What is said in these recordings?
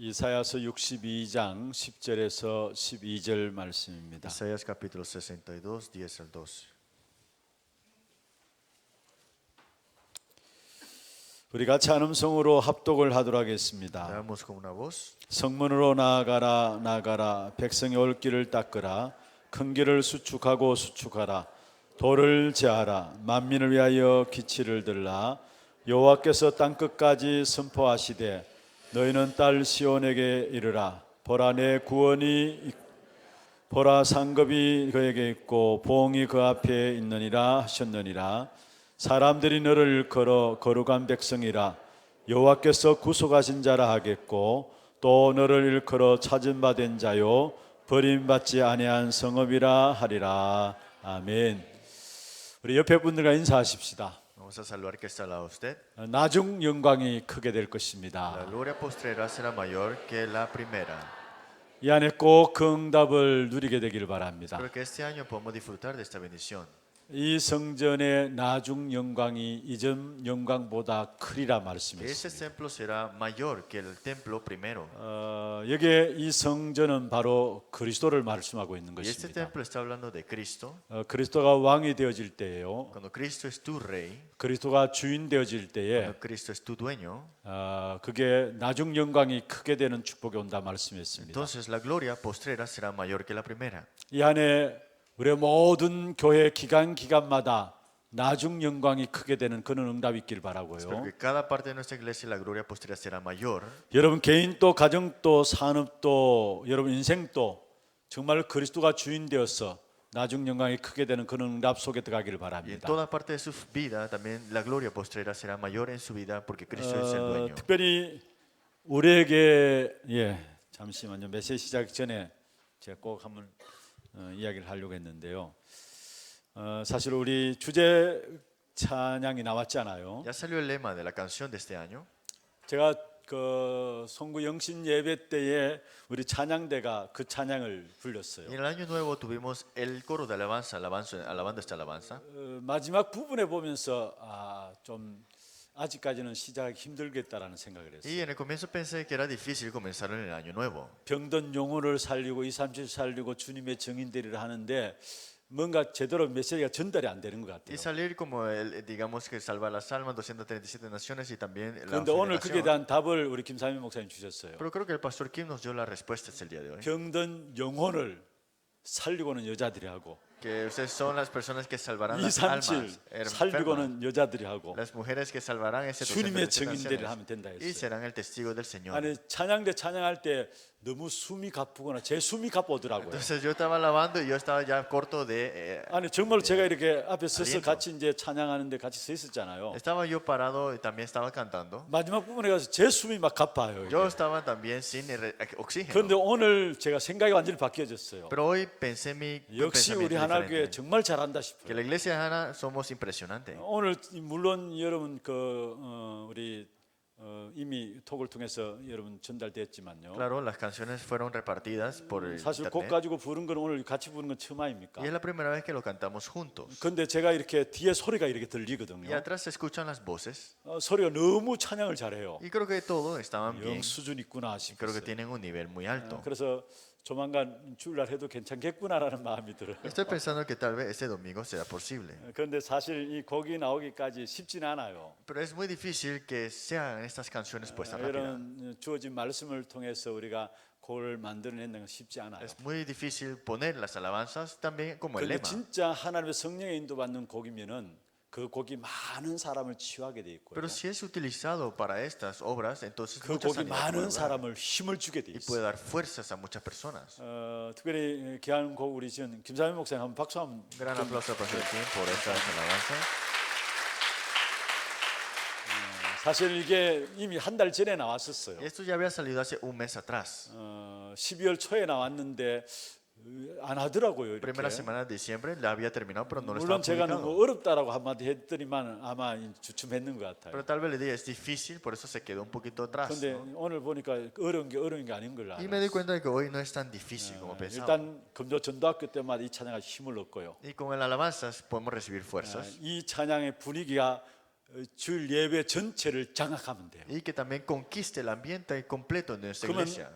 이사야서 62장 10절에서 12절 말씀입니다. Isaías capítulo 62, 10 al 12. 우리 같이 한 음성으로 합독을 하도록 하겠습니다. Leamos con una voz. 성문으로 나아가라 나아가라 백성의 올 길을 닦으라 큰 길을 수축하고 수축하라 돌을 제하라 만민을 위하여 기치를 들라 여호와께서 땅끝까지 선포하시되 너희는 딸 시온에게 이르라 보라 내 구원이 보라 상급이 그에게 있고 보응이 그 앞에 있느니라 하셨느니라 사람들이 너를 일컬어 거룩한 백성이라 여호와께서 구속하신 자라 하겠고 또 너를 일컬어 찾은 바 된 자요 버림받지 아니한 성읍이라 하리라. 아멘. 우리 옆에 분들과 인사하십시다. Vamos a saludar que está al lado de usted. 나중 영광이 크게 될 La 것입니다. gloria postrera será mayor que la primera. 이 안에 꼭 그 응답을 누리게 되기를 바랍니다. Espero que este año podamos disfrutar de esta bendición. 이 성전의 나중 영광이 이전 영광보다 크리라 Que ese 말씀했습니다. templo será mayor que el templo primero. 여기에 이 성전은 바로 그리스도를 말씀하고 있는 Y este 것입니다. templo está hablando de Cristo. 그리스도가 왕이 되어질 때예요. Cuando Cristo es tu rey, 그리스도가 주인 되어질 때에 cuando Cristo es tu dueño, 그게 나중 영광이 크게 되는 축복이 온다 말씀했습니다. entonces la gloria postrera será mayor que la primera. 이 안에 우리 모든 교회 기간마다 나중 영광이 크게 되는 그런 응답이 있길 Espero 바라고요. que cada parte de nuestra iglesia la gloria postrera será mayor. 여러분 개인도 가정도 산업도 여러분 인생도 정말 그리스도가 주인 되어서 나중 영광이 크게 되는 그런 응답 속에 들어가기를 Y en 바랍니다. toda parte de su vida también la gloria postrera será mayor en su vida porque Cristo es el dueño. 특별히 우리에게 잠시만요. 메시지 시작 전에 제가 꼭 한번 이야기를 하려고 했는데요. 사실 우리 주제 찬양이 나왔잖아요. Ya salió el lema de la canción de este año. 제가 그 송구 영신 예배 때에 우리 찬양대가 그 찬양을 불렀어요. Y en el año nuevo tuvimos el coro de alabanza, alabando esta alabanza. 마지막 부분에 보면서 좀 아직까지는 시작하기 힘들겠다라는 생각을 했어요. Y en el comienzo pensé que era difícil comenzar en el año nuevo. 병든 영혼을 살리고 237 살리고 주님의 증인되리라 하는데 뭔가 제대로 메시지가 전달이 안 되는 것 Y 같아요. salir como digamos que salvar las almas, 237 naciones y también la 그런데 오늘 그게 evangelización. 대한 답을 우리 김삼일 목사님 주셨어요. Pero creo que el pastor Kim nos dio las respuestas el día de hoy. 병든 영혼을 살리고는 여자들이 하고 Que ustedes son las personas que salvarán las 237 almas enfermas. 살리고는 여자들이 하고 Las mujeres que salvarán ese 주님의 237 증인들을 naciones 하면 된다 y 했어요. serán el testigo del Señor. 아니 찬양대 찬양할 때 너무 숨이 가쁘거나 제 숨이 가쁘더라고요. Entonces yo estaba alabando y yo estaba ya corto de 아니 정말 제가 이렇게 앞에 서서 aliento. 같이 이제 찬양하는데 같이 서 있었잖아요. estaba yo parado y también estaba cantando. 마지막 부분에 가서 제 숨이 막 가빠요. Yo 이게. estaba también sin oxígeno. 그런데 오늘 제가 생각이 완전히 바뀌어졌어요. Pero hoy pensé mi 역시 우리 pensamiento 하나교회 diferente. 정말 잘한다 Que 싶어요. la iglesia de Hana somos impresionantes. 오늘 물론 여러분 우리 이미 톡을 통해서 여러분 전달됐지만요. Claro, las canciones fueron repartidas por el 사실 곡 internet. 가지고 부른 건 오늘 같이 부른 건 처음 아닙니까? Y es la primera vez que lo cantamos juntos. 근데 제가 이렇게 뒤에 소리가 이렇게 Y 들리거든요. atrás se escuchan las voces. 소리가 너무 찬양을 잘해요. Y creo que todos estaban bien. 영 수준 있구나 Creo que 싶었어요. tienen un nivel muy alto. 그래서 조만간 주일날 해도 괜찮겠구나라는 마음이 들어요. Estoy pensando que tal vez este domingo será posible. 그런데 사실 이 곡이 나오기까지 쉽진 않아요. Pero es muy difícil que sean estas canciones puestas rápidas. 이런 주어진 말씀을 통해서 우리가 곡을 만들어내는 건 쉽지 않아요. Es muy difícil poner las alabanzas también como el 그런데 lema. 진짜 하나님의 성령의 인도받는 곡이면은 그 곡이 많은 사람을 치유하게 돼 있고요. Pero si es utilizado para estas obras, entonces 그 mucha 곡이 sanidad 많은 puede lograr 사람을 힘을 주게 돼 y puede 있어요. dar fuerzas a muchas personas. 특별히 귀한 곡 우리 지금 김삼일 목사님 한번 박수 한번. Gran aplauso para Pastor Kim por estas alabanzas. 사실 이게 이미 한 달 전에 나왔었어요. Esto ya había salido hace un mes atrás. 12월 초에 나왔는데 안 하더라고요. 이렇게. Primera semana de diciembre la había terminado, pero no lo 물론 estaba 제가 publicado. 너무 어렵다라고 한마디 했더니만 아마 주춤했는 것 같아요. Pero tal vez le dije es difícil, por eso se quedó un poquito atrás. 그런데 ¿no? 오늘 보니까 어려운 게 아닌 걸 Y me di 알아요. cuenta de que hoy no es tan difícil como pensaba. 일단 금조 전도학교 때마다 이 찬양에 힘을 얻고요. Y con el alabanzas podemos recibir fuerzas. 이 찬양의 분위기가 주일 예배 전체를 장악하면 돼요. Y que también conquiste el ambiente completo de nuestra 그러면 iglesia.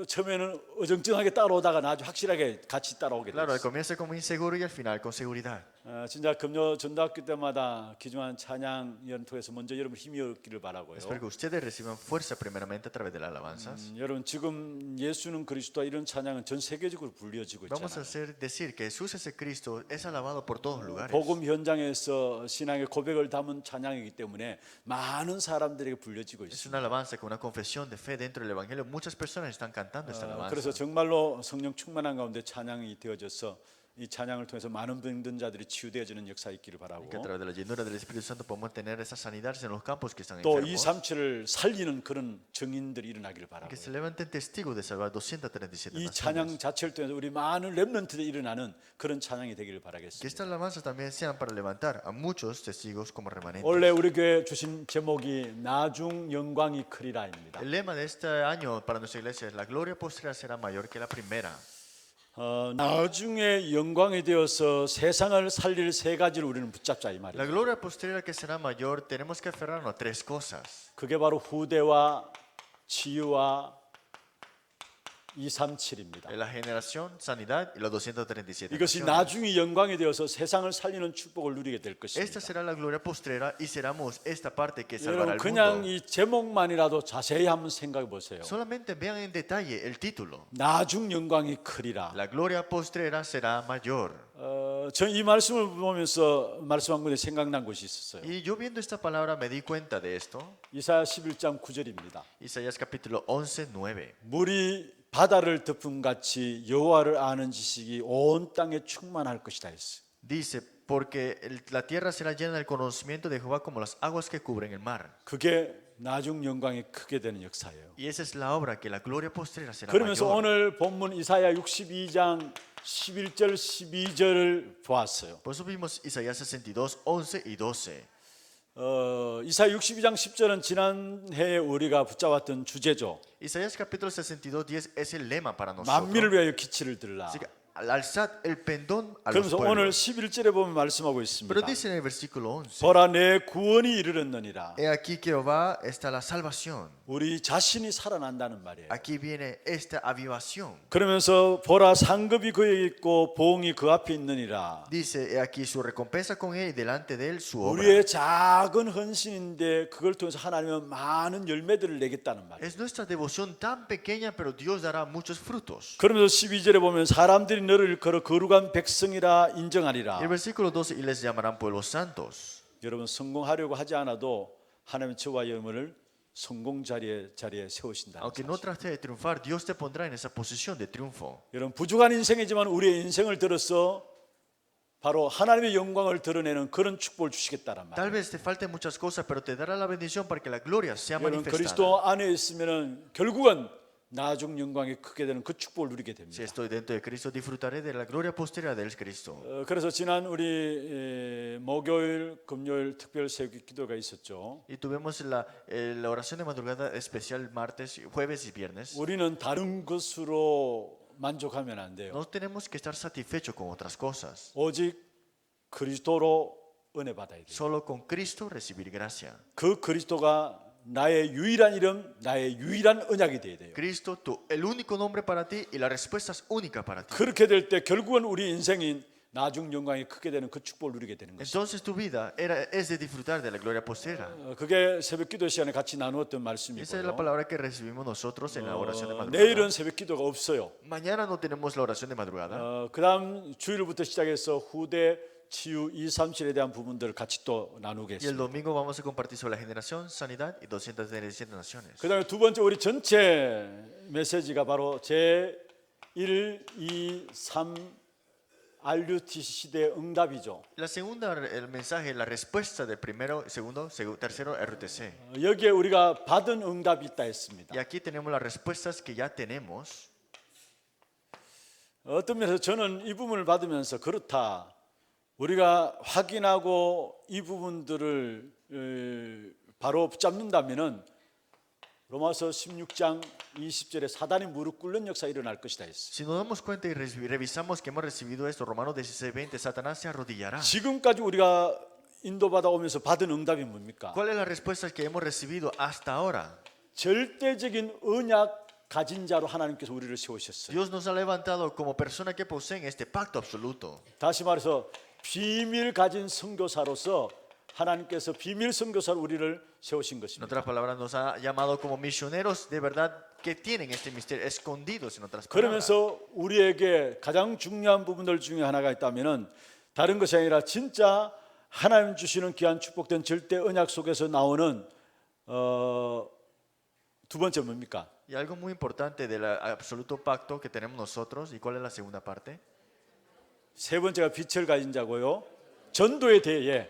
처음에는 어정쩡하게 따라오다가 나중에 확실하게 같이 따라오게 Claro, al 됐어요. comienzo como inseguro y al final con seguridad. 진짜 금요 전도학교 때마다 귀중한 찬양 연통해서 먼저 여러분 힘이 얻기를 바라고요. Espero que ustedes reciban fuerza primeramente a través de las alabanzas. 여러분 지금 예수는 그리스도와 이런 찬양은 전 세계적으로 불려지고 Vamos a 있잖아요. decir que Jesús es el Cristo, es alabado por todos lugares. 복음 현장에서 신앙의 고백을 담은 찬양이기 때문에 많은 사람들에게 불려지고 Es 있습니다. una alabanza con una confesión de fe dentro del Evangelio. Muchas personas están cantando esta alabanza. 그래서 정말로 성령 충만한 가운데 찬양이 되어져서 이 찬양을 통해서 많은 병든 자들이 치유되어지는 역사 있기를 바라고 Que a través de la llenura del Espíritu Santo podemos tener esa sanidad en los campos que están 또 enfermos. 237을 살리는 그런 증인들이 일어나기를 바라고 Que se levanten testigos de salvar 237 이 naciones. 찬양 자체를 통해서 우리 많은 렘넌트들이 일어나는 그런 찬양이 되기를 Que 바라겠습니다. estas alabanzas también sean para levantar a muchos testigos como remanentes. 원래 우리 교회 주신 제목이 나중 영광이 크리라입니다. El lema de este año para nuestra iglesia es la gloria postrera será mayor que la primera. 나중에 영광이 되어서 세상을 살릴 세 가지를 우리는 붙잡자 이 La 말이에요. gloria postrera que será mayor tenemos que aferrarnos a tres cosas. 그게 바로 후대와 치유와 237입니다. La generación, sanidad y los 237 이것이 naciones. 나중에 영광이 되어서 세상을 살리는 축복을 누리게 될 Esta 것입니다. será la gloria postrera y seremos esta parte que salvará 여러분 al 그냥 mundo. 이 제목만이라도 자세히 한번 생각해 보세요. Solamente vean en detalle el título. 나중 영광이 크리라. La gloria postrera será mayor. 전 이 말씀을 보면서 말씀한 것에 생각난 것이 있었어요. Y yo viendo esta palabra me di cuenta de esto. 이사야 11장 9절입니다. Isaías capítulo 11, 9. 물이 바다를 덮음 같이 여호와를 아는 지식이 온 땅에 충만할 것이다 했어요. Dice, porque la tierra será llena del conocimiento de Jehová como las aguas que cubren el mar. 그게 나중 영광이 크게 되는 역사예요. Y esa es la obra que la gloria postrera será 그러면서 mayor. 오늘 본문 이사야 62장 11절 12절을 보았어요. Por eso vimos Isaías 62, 11 y 12. 이사야 62장 10절은 지난해에 우리가 붙잡았던 주제죠. Isaías capítulo 62, 10 es el lema para nosotros. 만민을 위하여 기치를 들라. Así que alzad el pendón a los 그러면서 오늘 pueblos. 11절에 보면 말씀하고 Pero 있습니다. dice en el versículo 11, 보라 내 구원이 이르렀느니라. he aquí que Jehová está la salvación. 우리 자신이 살아난다는 말이에요. Aquí viene esta avivación. 그러면서 보라 상급이 그에 있고 보응이 그 앞에 있느니라. Dice, he aquí su recompensa con él y delante de él su obra. 우리의 작은 헌신인데 그걸 통해서 하나님은 많은 열매들을 내겠다는 말이에요. Es nuestra devoción tan pequeña, pero Dios dará muchos frutos. 그러면서 12절에 보면 사람들이 너를 일컬어 거룩한 백성이라 인정하리라. Y el versículo 12, y les llamarán pueblos santos. 여러분 성공하려고 하지 않아도 하나님은 저와 여러분을 성공 자리에 세우신다. Aunque no trate de triunfar, Dios te pondrá en esa posición de triunfo. 여러분 부족한 인생이지만 우리의 인생을 들어서 바로 하나님의 영광을 드러내는 그런 축복을 주시겠다란 Tal 말이에요. vez te falten muchas cosas, pero te dará la bendición para que la gloria sea 여러분 manifestada. 그리스도 안에 있으면은 결국은 나중 영광이 크게 되는 그 축복을 누리게 Si 됩니다. estoy dentro de Cristo, disfrutaré de la gloria posterior del Cristo. 그래서 지난 우리 목요일, 금요일 특별 새벽 기도가 있었죠. Y tuvimos la oración de madrugada especial martes, jueves y viernes. 우리는 다른 것으로 만족하면 안 돼요. No tenemos que estar satisfechos con otras cosas. 오직 그리스도로 은혜 받아야 돼요. Solo con Cristo recibir gracia. 그 그리스도가 나의 유일한 이름, 나의 유일한 언약이 돼야 돼요. Cristo, el único nombre para ti y la respuesta es única para ti. 그렇게 될 때 결국은 우리 인생인 나중 영광이 크게 되는 그 축복을 누리게 되는 것이죠. Entonces tu vida es de disfrutar de la gloria postera. 그게 새벽 기도 시간에 같이 나누었던 Esa es la 말씀이고요. palabra que recibimos nosotros en la oración de 내일은 madrugada. 새벽 기도가 없어요. Mañana no tenemos la oración de madrugada. 그다음 주일부터 시작해서 후대 치유 237에 대한 부분들을 같이 또 Y el 나누겠습니다. domingo vamos a compartir sobre la generación, sanidad y 237 naciones. 그다음에 두 번째 우리 전체 메시지가 바로 제 1, 2, 3 RUTC 시대의 응답이죠. La segunda, el mensaje, la respuesta del primero, segundo, tercero RTC. 여기에 우리가 받은 응답이 있다 했습니다. Y aquí tenemos las respuestas que ya tenemos. 어떤 면에서 저는 이 부분을 받으면서 그렇다. 우리가 확인하고 이 부분들을 바로 붙잡는다면은 로마서 16장 20절에 사단이 무릎 꿇는 역사 일어날 것이다 했어요. Si nos damos cuenta y revisamos que hemos recibido esto, Romanos 16:20, Satanás se arrodillará. 지금까지 우리가 인도받아 오면서 받은 응답이 뭡니까? ¿Cuál es la respuesta que hemos recibido hasta ahora? 절대적인 언약 가진 자로 하나님께서 우리를 세우셨어요. Dios nos ha levantado como personas que poseen este pacto absoluto. 다시 말해서 비밀 가진 선교사로서 하나님께서 비밀 선교사로 우리를 세우신 En 것입니다. otras palabras, nos ha llamado como misioneros de verdad que tienen este misterio, escondidos en otras palabras. 그러면서 우리에게 가장 중요한 부분들 중에 하나가 있다면은 다른 것이 아니라 진짜 하나님 주시는 귀한 축복된 절대 언약 속에서 나오는 두 번째 뭡니까? Y algo muy importante del absoluto pacto que tenemos nosotros, ¿y cuál es la segunda parte? 세 번째가 빛을 가진 자고요. 전도의 대에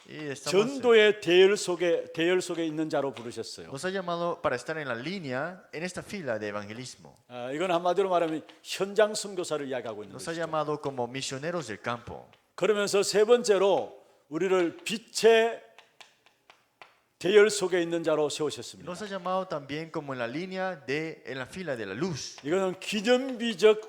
Y estamos, 전도의 대열 속에 있는 자로 부르셨어요. nos ha llamado para estar en la línea, en esta fila de evangelismo. 이건 한마디로 말하면 현장 선교사를 이야기하고 있는 Nos ha 것이죠. llamado como misioneros del campo. 그러면서 세 번째로 우리를 빛의 대열 속에 있는 자로 세우셨습니다. Nos ha llamado también como en la línea en la fila de la luz. 이거는 기념비적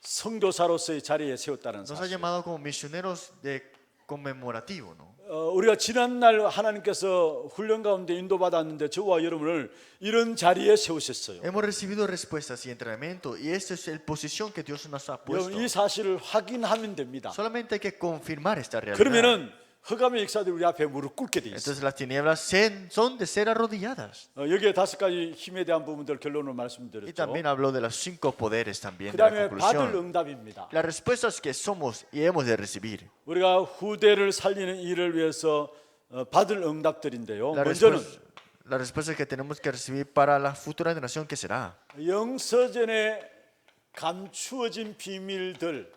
선교사로서의 자리에 세웠다는 Nos ha 사실. llamado como misioneros de conmemorativo, ¿no? 우리가 지난날 하나님께서 훈련 가운데 인도받았는데 저와 여러분을 이런 자리에 세우셨어요. Hemos recibido respuestas y entrenamiento y esta es la posición que Dios nos ha puesto. 여러분 이 사실을 확인하면 됩니다. Solamente hay que confirmar esta realidad. 그러면은 흑암의 역사들이 우리 앞에 무릎 꿇게 돼 있어요. Entonces las tinieblas son de ser arrodilladas. 여기에 다섯 가지 힘에 대한 부분들 결론을 Y 말씀드렸죠. también habló de los 5 poderes también de la 그다음에 받을 conclusión. 응답입니다. Las respuestas que somos y hemos de recibir. 우리가 후대를 살리는 일을 위해서 받을 응답들인데요. La 먼저는 respuesta que tenemos que recibir para la futura generación que será. 영서전에 감추어진 비밀들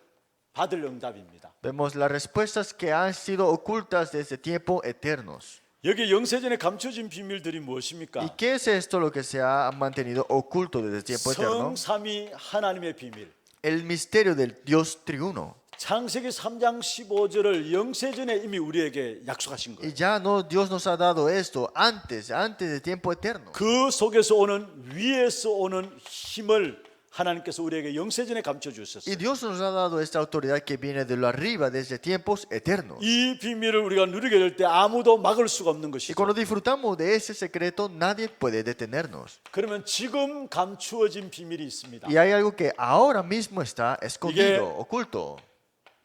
받을 응답입니다. Vemos las respuestas que han sido ocultas desde tiempo eternos. 여기 영세전에 감춰진 비밀들이 ¿Y 무엇입니까? qué es esto lo que se ha mantenido oculto desde tiempo eterno? 성삼위 하나님의 비밀. El misterio del Dios triuno. 창세기 3장 15절을 영세전에 이미 우리에게 약속하신 거예요. Y ya no, Dios nos ha dado esto antes de tiempo eterno. 그 속에서 오는 위에서 오는 힘을 하나님께서 우리에게 영세전에 감춰 Y 주셨어요. Dios nos ha dado esta autoridad que viene de lo arriba desde tiempos eternos. 이 비밀을 우리가 누리게 될 때 아무도 막을 수가 없는 Y 것이죠. cuando disfrutamos de ese secreto, nadie puede detenernos. 그러면 지금 감추어진 비밀이 있습니다. Y hay algo que ahora mismo está escondido, oculto.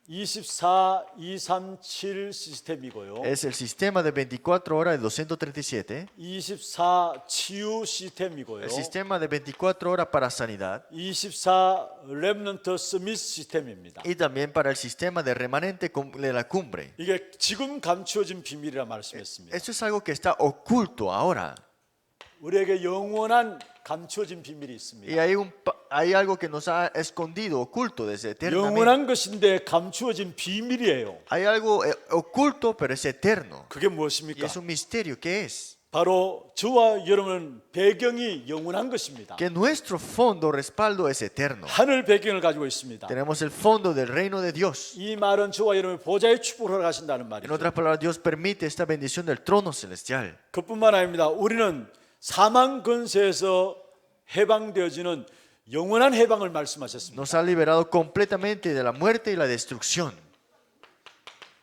24, 237 시스템이고요. Es el sistema de 24 horas de 237. 24 치유 시스템이고요. El sistema de 24 horas para sanidad. 24 렘넌트 서밋 시스템입니다. Y también para el sistema de remanente de la cumbre. 이게 지금 감추어진 비밀이라 말씀했습니다. Esto es algo que está oculto ahora. 우리에게 영원한 감추어진 비밀이 Y 있습니다. hay algo que nos ha escondido, oculto desde eternamente. 영원한 것인데 감추어진 비밀이에요. Hay algo oculto, pero es eterno. 그게 Y 무엇입니까? es un misterio. ¿Qué es? 바로 저와 여러분은 배경이 영원한 것입니다. Que nuestro fondo, respaldo es eterno. 하늘 배경을 가지고 있습니다. Tenemos el fondo del reino de Dios. 이 말은 저와 여러분의 보좌의 축복을 하신다는 En 말이죠. otras palabras, Dios permite esta bendición del trono celestial. 그뿐만 아닙니다. 우리는 사망 근세에서 해방되어지는 영원한 해방을 말씀하셨습니다. Nos ha liberado completamente de la muerte y la destrucción.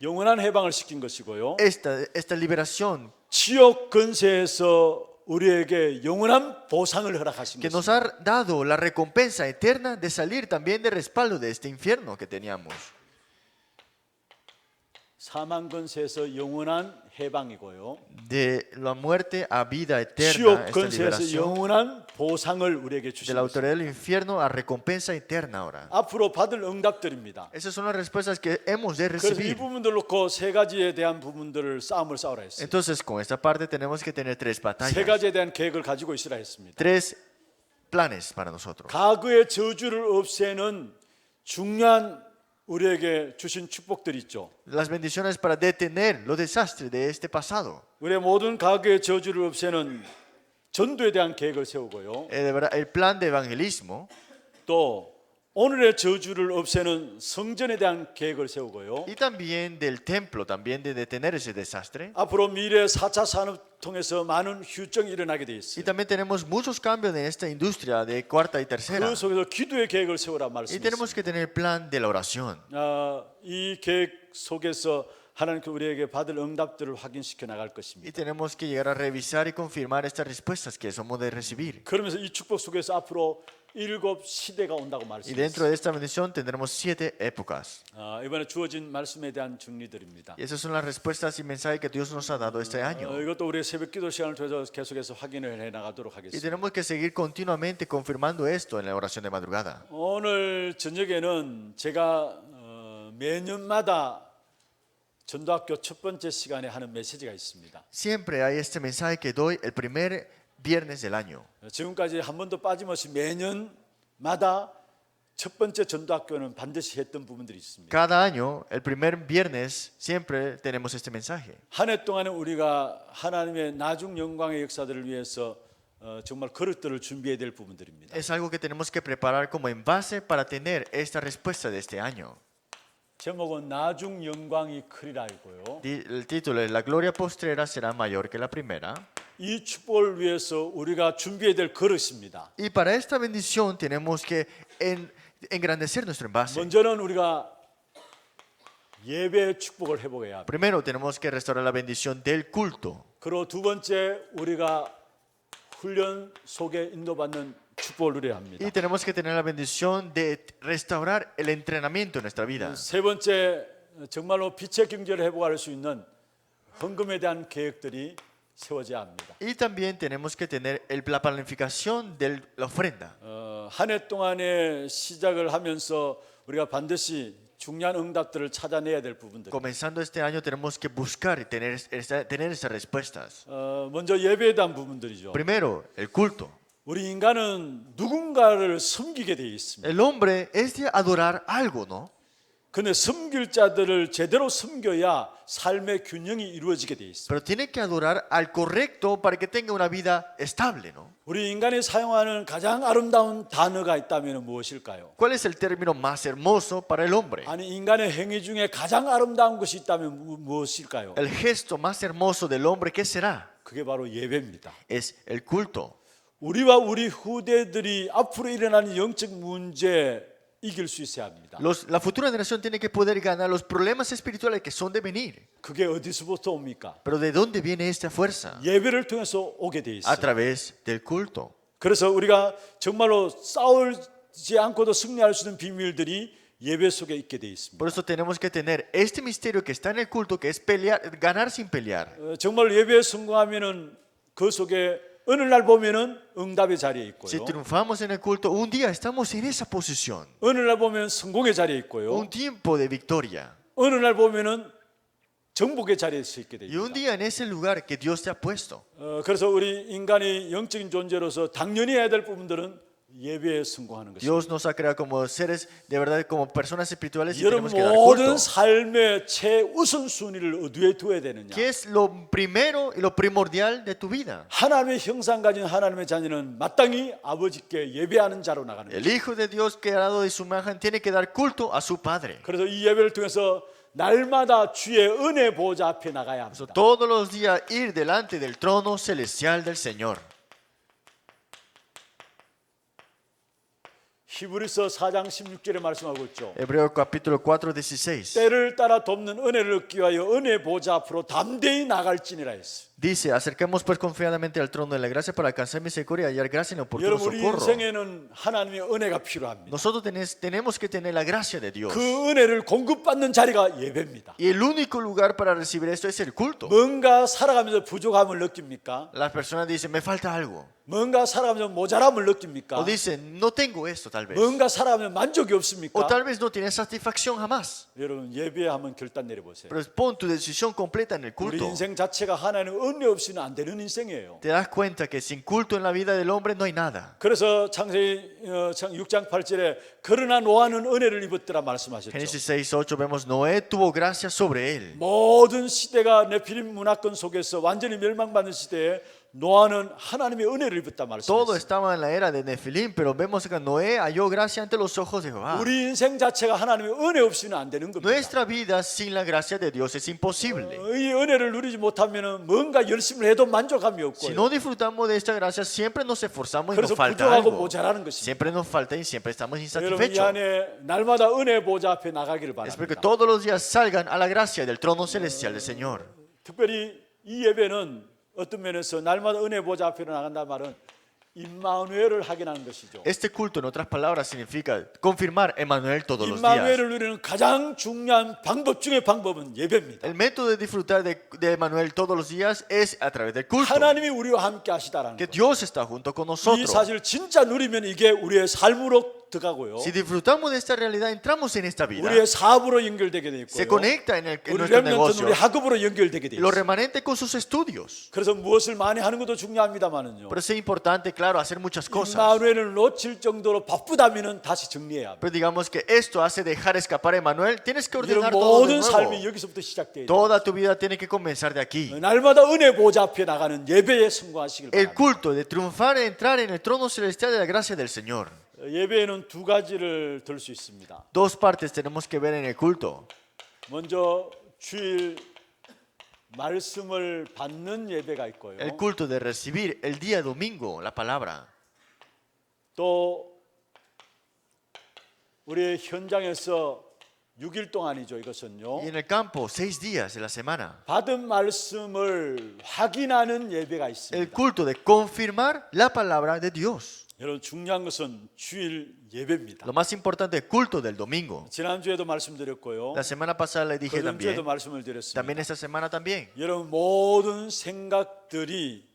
영원한 해방을 시킨 것이고요. Esta liberación 지옥 근세에서 우리에게 영원한 보상을 허락하신 que nos 것입니다. ha dado la recompensa eterna de salir también de respaldo de este infierno que teníamos. 사망 근세에서 영원한 해방이고요. De la muerte a vida eterna, 지옥 esta 근세에서 liberación. 영원한 보상을 우리에게 De 주신 la 것입니다. autoridad del infierno a recompensa eterna ahora. 앞으로 받을 응답들입니다. Esas son las respuestas que hemos de 그래서 이 recibir. 부분들 놓고 세 가지에 대한 부분들을 싸움을 싸우라 했어요. Entonces, con esta parte tenemos que tener 3 세 batallas, 가지에 대한 계획을 가지고 있으라 했습니다. 3 planes para nosotros. 과거의 저주를 없애는 중요한 우리에게 주신 축복들이 있죠. Las bendiciones para detener los desastres de este pasado. 우리의 모든 과거의 저주를 없애는 전도에 대한 계획을 세우고요. De verdad, el plan de evangelismo. 또 오늘의 저주를 없애는 성전에 대한 계획을 세우고요. Y también del templo, también de detener ese desastre. 앞으로 미래 4차 산업 통해서 많은 휴정이 일어나게 돼 Y 있어요. también tenemos muchos cambios en esta industria de cuarta y tercera. 그 속에서 기도의 계획을 세우라 Y tenemos 말씀했습니다. que tener el plan de la oración. 이 계획 속에서 하나님께 우리에게 받을 응답들을 확인시켜 나갈 Y 것입니다. tenemos que llegar a revisar y confirmar estas respuestas que somos de recibir. 그러면서 이 축복 속에서 앞으로 7 시대가 온다고 Y dentro 말씀했습니다. de esta bendición tendremos 7 épocas. 이번에 주어진 말씀에 대한 정리들입니다. Y esas son las respuestas y mensajes que Dios nos ha dado este año. 이것도 우리의 새벽 기도 시간을 통해서 계속해서 확인을 해 나가도록 Y 하겠습니다. tenemos que seguir continuamente confirmando esto en la oración de madrugada. 오늘 저녁에는 제가 매년마다 전도학교 첫 번째 시간에 하는 메시지가 있습니다. Siempre hay este mensaje que doy el primer viernes del año. 지금까지 한 번도 빠짐없이 매년마다 첫 번째 전도학교는 반드시 했던 부분들이 있습니다. Cada año, el primer viernes, siempre tenemos este mensaje. 한 해 동안에 우리가 하나님의 나중 영광의 역사들을 위해서 정말 그릇들을 준비해야 될 부분들입니다. Es algo que tenemos que preparar como envase para tener esta respuesta de este año. 제목은 나중 영광이 크리라이고요. El título es La gloria postrera será mayor que la primera. 이 축복을 위해서 우리가 준비해야 될 그릇입니다. Y para esta bendición tenemos que engrandecer nuestro envase. 먼저는 우리가 예배의 축복을 회복해야 합니다. Primero tenemos que restaurar la bendición del culto. 그리고 두 번째 우리가 훈련 속에 인도받는 축복을 누려야 합니다. Y tenemos que tener la bendición de restaurar el entrenamiento en nuestra vida. 세 번째 정말로 빛의 경제를 회복할 수 있는 헌금에 대한 계획들이 세워져야 합니다. Y también tenemos que tener la planificación de la ofrenda. 한 해 동안의 시작을 하면서 우리가 반드시 중요한 응답들을 찾아내야 될 부분들. Comenzando este año tenemos que buscar y tener esas respuestas. 먼저 예배에 대한 부분들이죠. Primero, el culto. 우리 인간은 누군가를 섬기게 되어 있습니다. El hombre es de adorar algo, ¿no? 근데 섬길 자들을 제대로 섬겨야 삶의 균형이 이루어지게 되어 있습니다. Pero tiene que adorar al correcto para que tenga una vida estable, ¿no? 우리 인간이 사용하는 가장 아름다운 단어가 있다면 무엇일까요? ¿Cuál es el término más hermoso para el hombre? 아니 인간의 행위 중에 가장 아름다운 것이 있다면 무엇일까요? El gesto más hermoso del hombre, ¿qué será? 그게 바로 예배입니다. Es el culto. 우리와 우리 후대들이 앞으로 일어나는 영적 문제 이길 수 있어야 합니다. La futura generación tiene que poder ganar los problemas espirituales que son de venir. 그게 어디서부터 옵니까? Pero ¿de dónde viene esta fuerza? 예배를 통해서 오게 돼 A 있어요. través del culto. 그래서 우리가 정말로 싸우지 않고도 승리할 수 있는 비밀들이 예배 속에 있게 돼 있습니다. Por eso tenemos que tener este misterio que está en el culto, que es pelear, ganar sin pelear. 정말 예배에 성공하면은 그 속에 어느 날 보면은 응답의 자리에 Si 있고요. triunfamos en el culto, un día estamos en esa posición. 어느 날 보면 성공의 자리에 있고요. Un tiempo de victoria. 어느 날 보면은 정복의 자리에 서 있게 Y un 됩니다. día en ese lugar que Dios te ha puesto. 그래서 우리 인간이 영적인 존재로서 당연히 해야 될 부분들은 예배에 성공하는 것입니다. Dios nos ha creado como seres, de verdad, como personas espirituales y 여러분 tenemos que dar 모든 culto. 삶의 최우선순위를 어디에 두어야 되느냐? ¿Qué es lo primero y lo primordial de tu vida? 하나님의 형상 가진 하나님의 자녀는 마땅히 아버지께 예배하는 자로 나가는 El 거죠. Hijo de Dios creado de su imagen tiene que dar culto a su Padre. 그래서 이 예배를 통해서 날마다 주의 은혜 보좌 앞에 나가야 So, 합니다. todos los días ir delante del trono celestial del Señor. 히브리서 4장 16절에 말씀하고 있죠. Hebreo capítulo 4, 16. 때를 따라 돕는 은혜를 얻기 위하여 은혜 보좌 앞으로 담대히 나갈지니라 했어. Dice, acerquemos pues confiadamente al trono de la gracia para alcanzar misericordia y hallar gracia en oportuno 여러분 우리 socorro. 인생에는 하나님의 은혜가 필요합니다. Nosotros tenemos que tener la gracia de Dios. 그 은혜를 공급받는 자리가 예배입니다. Y el único lugar para recibir esto es el culto. 뭔가 살아가면서 부족함을 느낍니까? Las personas dicen, me falta algo. 뭔가 살아가면서 모자람을 느낍니까? O dicen, no tengo esto tal vez. 뭔가 살아가면 만족이 없습니까? O tal vez no tienes satisfacción jamás. 여러분 예배에 한번 결단 내려보세요. Pero pon tu decisión completa en el 우리 culto. 인생 자체가 하나님의 은혜 없이는 안 되는 인생이에요. Te das cuenta que sin culto en la vida del hombre no hay nada. 그래서 창세기 6장 8절에 그러나 노아는 은혜를 입었더라 말씀하셨죠. Génesis 6:8 vemos Noé tuvo gracia sobre él. 모든 시대가 네피림 문화권 속에서 완전히 멸망받는 시대에 노아는 하나님의 은혜를 입었다 Todo 말씀했어요. estaba en la era de Nefilim, pero vemos que Noé halló gracia ante los ojos de Jehová. 우리 인생 자체가 하나님의 은혜 없이는 안 되는 겁니다. Nuestra vida sin la gracia de Dios es imposible. 이 은혜를 누리지 못하면 뭔가 열심을 해도 만족함이 Si 없고요. no disfrutamos de esta gracia, siempre nos esforzamos y nos 그래서 falta 부족하고 algo. 모자라는 것입니다. Siempre nos falta y siempre estamos 여러분 이 insatisfechos. 안에 날마다 은혜 보좌 앞에 나가기를 Espero que 바랍니다. todos los días salgan a la gracia del trono celestial del Señor. 특별히 이 예배는 어떤 면에서 날마다 은혜 보좌 앞에 나간다는 말은 임마누엘을 확인하는 것이죠. Este culto, en otras palabras, significa confirmar Emmanuel todos los días. 임마누엘을 누리는 가장 중요한 방법 중의 방법은 예배입니다. El método de disfrutar de Emmanuel todos los días es a través del culto. 하나님이 우리와 함께 하시다라는 Que 것. Dios está junto con 이 nosotros. 사실을 진짜 누리면 이게 우리의 삶으로 들어가고요. Si disfrutamos de esta realidad, entramos en esta vida. 우리의 사업으로 연결되게 돼 Se 있고요. conecta en 우리 nuestro 렘넌트는 negocio. 우리 학업으로 연결되게 돼 Y los 있어요. remanentes con sus estudios. 그래서 무엇을 많이 하는 것도 중요합니다만은요. Pero es importante, claro, hacer muchas cosas. 임마누엘을 놓칠 정도로 바쁘다면은 다시 정리해야 합니다. Pero digamos que esto hace dejar escapar a Emmanuel. Tienes que 여러분 ordenar todo de 모든 삶이 nuevo. 여기서부터 시작돼야 돼요. Toda tu vida tiene que comenzar de aquí. 날마다 은혜 보좌 앞에 나가는 예배에 성공하시길 El 바랍니다. culto de triunfar e entrar en el trono celestial de la gracia del Señor. 예배에는 두 가지를 들 수 있습니다. Dos partes tenemos que ver en el culto. 먼저 주일 말씀을 받는 예배가 있고요. El culto de recibir el día domingo la palabra. 또 우리 현장에서 6일 동안이죠. 이것은요. Y en el campo, 6 días de la semana. 받은 말씀을 확인하는 예배가 El 있습니다. culto de confirmar la palabra de Dios. 여러분 중요한 것은 주일 예배입니다. Lo más importante es el culto del domingo. 지난주에도 말씀드렸고요. La semana pasada le dije 그전주에도 también. 말씀을 드렸습니다. También esta semana también. 여러분 모든 생각들이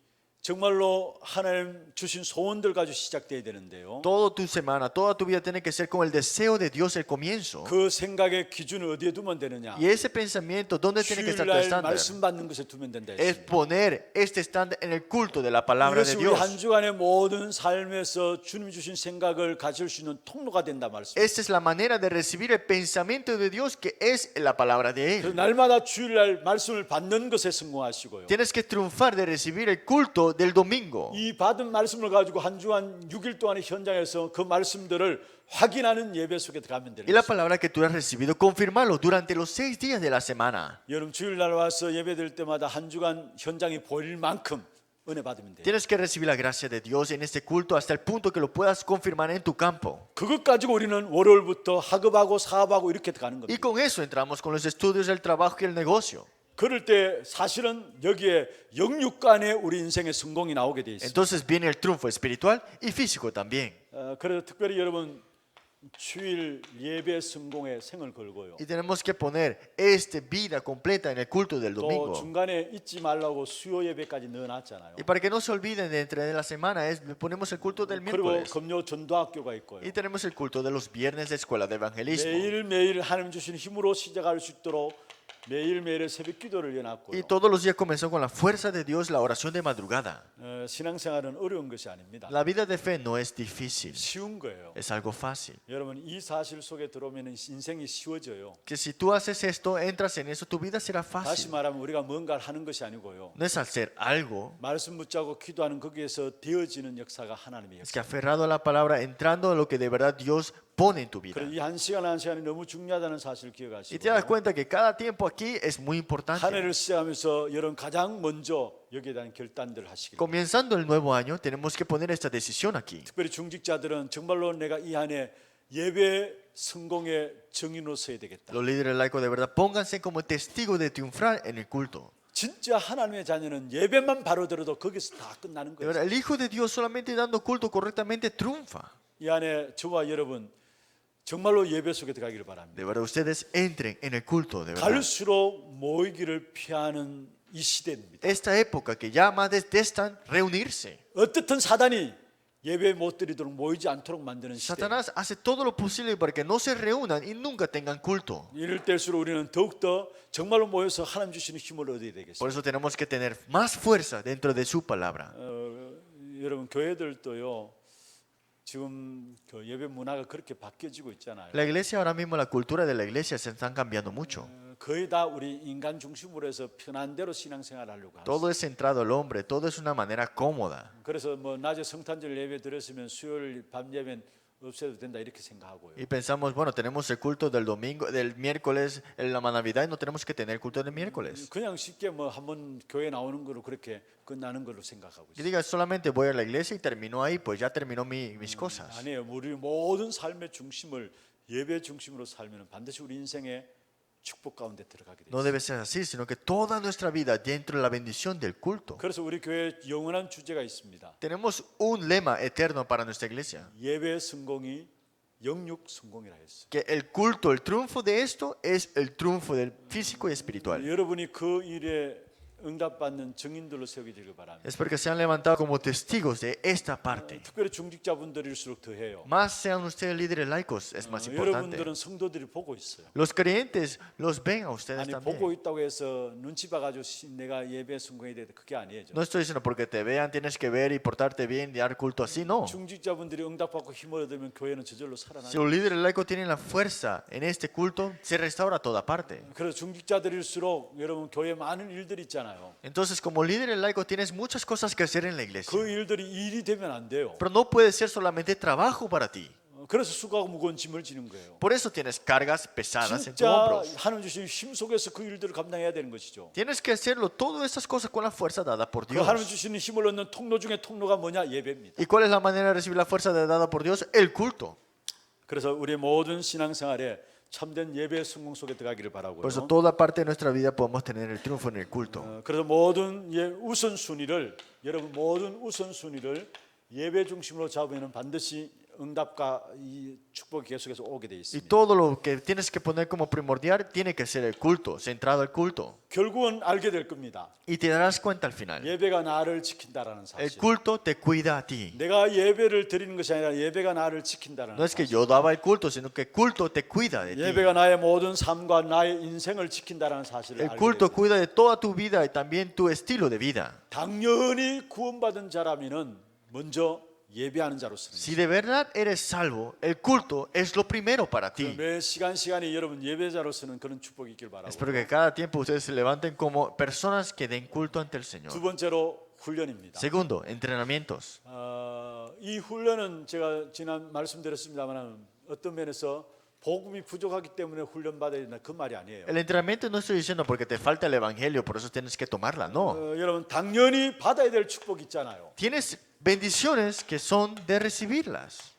정말로 하나님 주신 소원들 가지고 시작돼야 되는데요. Toda tu semana, toda tu vida tiene que ser con el deseo de Dios el comienzo. 그 생각의 기준을 어디에 두면 되느냐? Y ese pensamiento, ¿dónde tiene que estar tu 주일날 estándar? 말씀 받는 것에 두면 된다 Es 했습니다. poner este estándar en el culto de la palabra de 이것이 우리 한 Dios. 주간의 모든 삶에서 주님이 주신 생각을 가질 수 있는 통로가 된다 말씀. Esta es la manera de recibir el pensamiento de Dios que es la palabra de 그래서 Él. 날마다 주일날 말씀을 받는 것에 성공하시고요. Tienes que triunfar de recibir el culto del domingo. 이 받은 말씀을 가지고 한 주간 6일 동안의 현장에서 그 말씀들을 확인하는 예배 속에 들어가면 되는 Y la 것입니다. palabra que tú has recibido, confirmarlo durante los 6 días de la semana. 여러분 주일날 와서 예배 드릴 때마다 한 주간 현장이 보일 만큼 은혜 받으면 돼요. Tienes que recibir la gracia de Dios en este culto hasta el punto que lo puedas confirmar en tu campo. 그것 가지고 우리는 월요일부터 학업하고 사업하고 이렇게 가는 Y 겁니다. con eso entramos con los estudios, el trabajo y el negocio. 그럴 때 사실은 여기에 영육간에 우리 인생의 성공이 나오게 돼 있습니다. Entonces viene el triunfo espiritual y físico también. 그래서 특별히 여러분 주일 예배 성공에 생을 걸고요. Y tenemos que poner esta vida completa en el culto del 또 domingo. 중간에 잊지 말라고 수요 예배까지 넣어놨잖아요. Y para que no se olviden de entre la semana, le ponemos el culto del 그리고 miércoles. 금요 전도학교가 있고요. Y tenemos el culto de los viernes de escuela de evangelismo. 매일매일 하나님 주신 힘으로 시작할 수 있도록 매일매일의 새벽 기도를 Y 해놨고요. todos los días comenzó con la fuerza de Dios la oración de madrugada. 신앙생활은 어려운 것이 아닙니다. La vida de fe no es difícil, 쉬운 거예요. es algo fácil. 여러분 이 사실 속에 들어오면 인생이 쉬워져요. Que si tú haces esto, entras en eso, tu vida será 다시 fácil. 말하면 우리가 뭔가를 하는 것이 아니고요. No es hacer algo, 말씀 붙잡고 기도하는 거기에서 되어지는 역사가 하나님의 es 역사. que aferrado a la palabra, entrando en lo que de verdad Dios pone en tu vida. 그래서 이 한 시간 한 시간이 너무 중요하다는 사실을 Y te das 기억하시고 cuenta que cada tiempo aquí es muy importante. 한 해를 시작하면서 여러분 가장 먼저 여기에 대한 결단들을 하시길 바랍니다. Comenzando el nuevo año, tenemos que poner esta decisión aquí. 특별히 중직자들은 정말로 내가 이 한 해 예배 성공의 증인으로 서야 되겠다. Los líderes laicos de verdad, pónganse como testigos de triunfar en el culto. 진짜 하나님의 자녀는 예배만 바로 들어도 거기서 다 끝나는 De 거예요. verdad, el Hijo de Dios solamente dando culto correctamente triunfa. 이 안에 저와 여러분 정말로 예배 속에 들어가기를 바랍니다. De verdad, ustedes entren en el culto, de verdad. 갈수록 모이기를 피하는 이 시대입니다. Esta época que ya más detestan reunirse. 어떻든 사단이 예배 못 드리도록 모이지 않도록 만드는 시대. Satanás hace todo lo posible para que no se reúnan y nunca tengan culto. 이럴 때일수록 우리는 더욱더 정말로 모여서 하나님 주시는 힘을 얻어야 Por 되겠습니다. eso tenemos que tener más fuerza dentro de su palabra. 여러분 교회들도요. 지금 그 예배 문화가 그렇게 바뀌어지고 있잖아요. La iglesia ahora mismo, la cultura de la iglesia se están cambiando mucho. 거의 다 우리 인간 중심으로 해서 편한 대로 신앙생활 하려고 하죠. Todo es centrado al hombre, todo es una manera cómoda. 그래서 뭐 낮에 성탄절 예배 드렸으면 수요일 밤 예배는 없애도 된다 이렇게 생각하고요. Y pensamos, bueno, tenemos el culto del domingo, del miércoles, en la Navidad y no tenemos que tener el culto del miércoles. 그냥 쉽게 뭐 한번 교회 나오는 거로 그렇게 끝나는 걸로 생각하고 Que 있어요. diga, solamente voy a la iglesia y terminó ahí, pues ya terminó mis cosas. 아니에요. 우리 모든 삶의 중심을 예배 중심으로 살면 반드시 우리 인생의 축복 가운데 들어가게 No 돼요. debe ser así, sino que toda nuestra vida dentro de la bendición del culto. 그래서 우리 교회에 영원한 주제가 있습니다. Tenemos un lema eterno para nuestra iglesia, 예배 성공이 영육 성공이라 했어요. que el culto, el triunfo de esto es el triunfo del físico y espiritual. 여러분이 그 일에 응답받는 증인들로 세우게 되길 바랍니다. Es porque se han levantado como testigos de esta parte. 특별히 중직자분들일수록 더해요. Más sean ustedes líderes laicos, es más importante. 여러분들은 성도들이 보고 있어요. Los creyentes los ven a ustedes 아니 보고 también. 있다고 해서 눈치 봐가지고 내가 예배 성공해야 돼 그게 아니에요. No estoy diciendo porque te vean tienes que ver y portarte bien y dar culto así, no. 중직자분들이 응답받고 힘을 얻으면 교회는 저절로 Si 살아나요. los líderes laicos tienen la fuerza en este culto, se restaura toda parte. 그래서 중직자들일수록 여러분 교회 많은 일들이 있잖아요. Entonces, como líderes laicos tienes muchas cosas que hacer en la iglesia. 그 일들이 일이 되면 안 돼요. Pero no puede ser solamente trabajo para ti. 그래서 수고하고 무거운 짐을 지는 거예요. Por eso tienes cargas pesadas en tu 진짜 hombros. 하나님 주신 힘 속에서 그 일들을 감당해야 되는 것이죠. Tienes que hacerlo, todas estas cosas con la fuerza dada por 그 하나님 Dios. 주시는 힘을 얻는 통로 중에 통로가 뭐냐? 예배입니다. ¿Y cuál es la manera de recibir la fuerza dada por Dios? El culto. 그래서 우리의 모든 신앙생활에 참된 예배 성공 속에 들어가기를 바라고요. Por eso toda parte de nuestra vida podemos tener el triunfo en el culto. 그래서 모든 우선순위를 여러분 모든 우선순위를 예배 중심으로 잡으면 반드시 응답과 이 축복이 계속해서 오게 돼 Y 있습니다. todo lo que tienes que poner como primordial tiene que ser el culto, centrado al culto. 결국은 알게 될 겁니다. Y te darás cuenta al final. 예배가 나를 지킨다라는 El 사실. culto te cuida a ti. 내가 예배를 드리는 것이 아니라 예배가 나를 지킨다라는 No es que 사실. yo daba el culto, sino que el culto te cuida de ti. 예배가 나의 모든 삶과 나의 인생을 지킨다라는 사실을 El 알게 culto 됩니다. cuida de toda tu vida y también tu estilo de vida. 당연히 구원받은 자라면은 먼저 예배하는 자로서는 Si de verdad eres salvo, el culto es lo primero para ti. 매 시간이 여러분 예배자로서는 그런 축복이 있길 바라고. Espero que cada tiempo ustedes se levanten como personas que den culto ante el 두 Señor. 번째로 훈련입니다. Segundo, entrenamientos. 이 훈련은 제가 지난 말씀드렸습니다만 어떤 면에서 복음이 부족하기 때문에 훈련 받아야 된다 그 말이 아니에요. El entrenamiento no estoy diciendo porque te falta el evangelio, por eso tienes que tomarla, no. 여러분 당연히 받아야 될 축복이 있잖아요. Tienes bendiciones que son de recibirlas.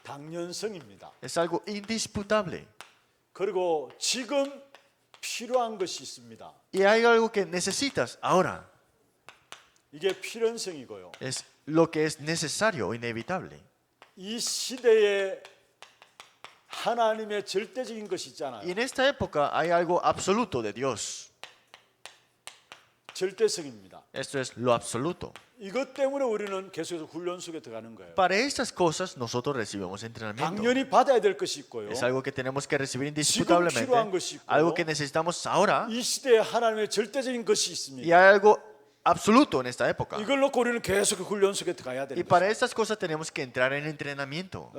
당연성입니다. Es algo indisputable. 그리고 지금 필요한 것이 있습니다. Y hay algo que necesitas ahora. 이게 필연성이고요. Es lo que es necesario o inevitable. 이 시대에 하나님의 절대적인 것이 있잖아요. Y en esta época hay algo absoluto de Dios. 절대성입니다. Esto es lo absoluto. 이것 때문에 우리는 계속해서 훈련 속에 들어가는 거예요. Para estas cosas nosotros recibimos entrenamiento. 당연히 받아야 될 것이 있고요. Es algo que tenemos que recibir 필요한 indisputablemente. 것이 있고요. Algo que necesitamos ahora. 이 시대에 하나님의 절대적인 것이 Y 있습니다. hay algo absoluto en esta época. 이걸 놓고 우리는 계속 훈련 속에 들어가야 Y 되는 para 거예요. estas cosas tenemos que entrar en entrenamiento.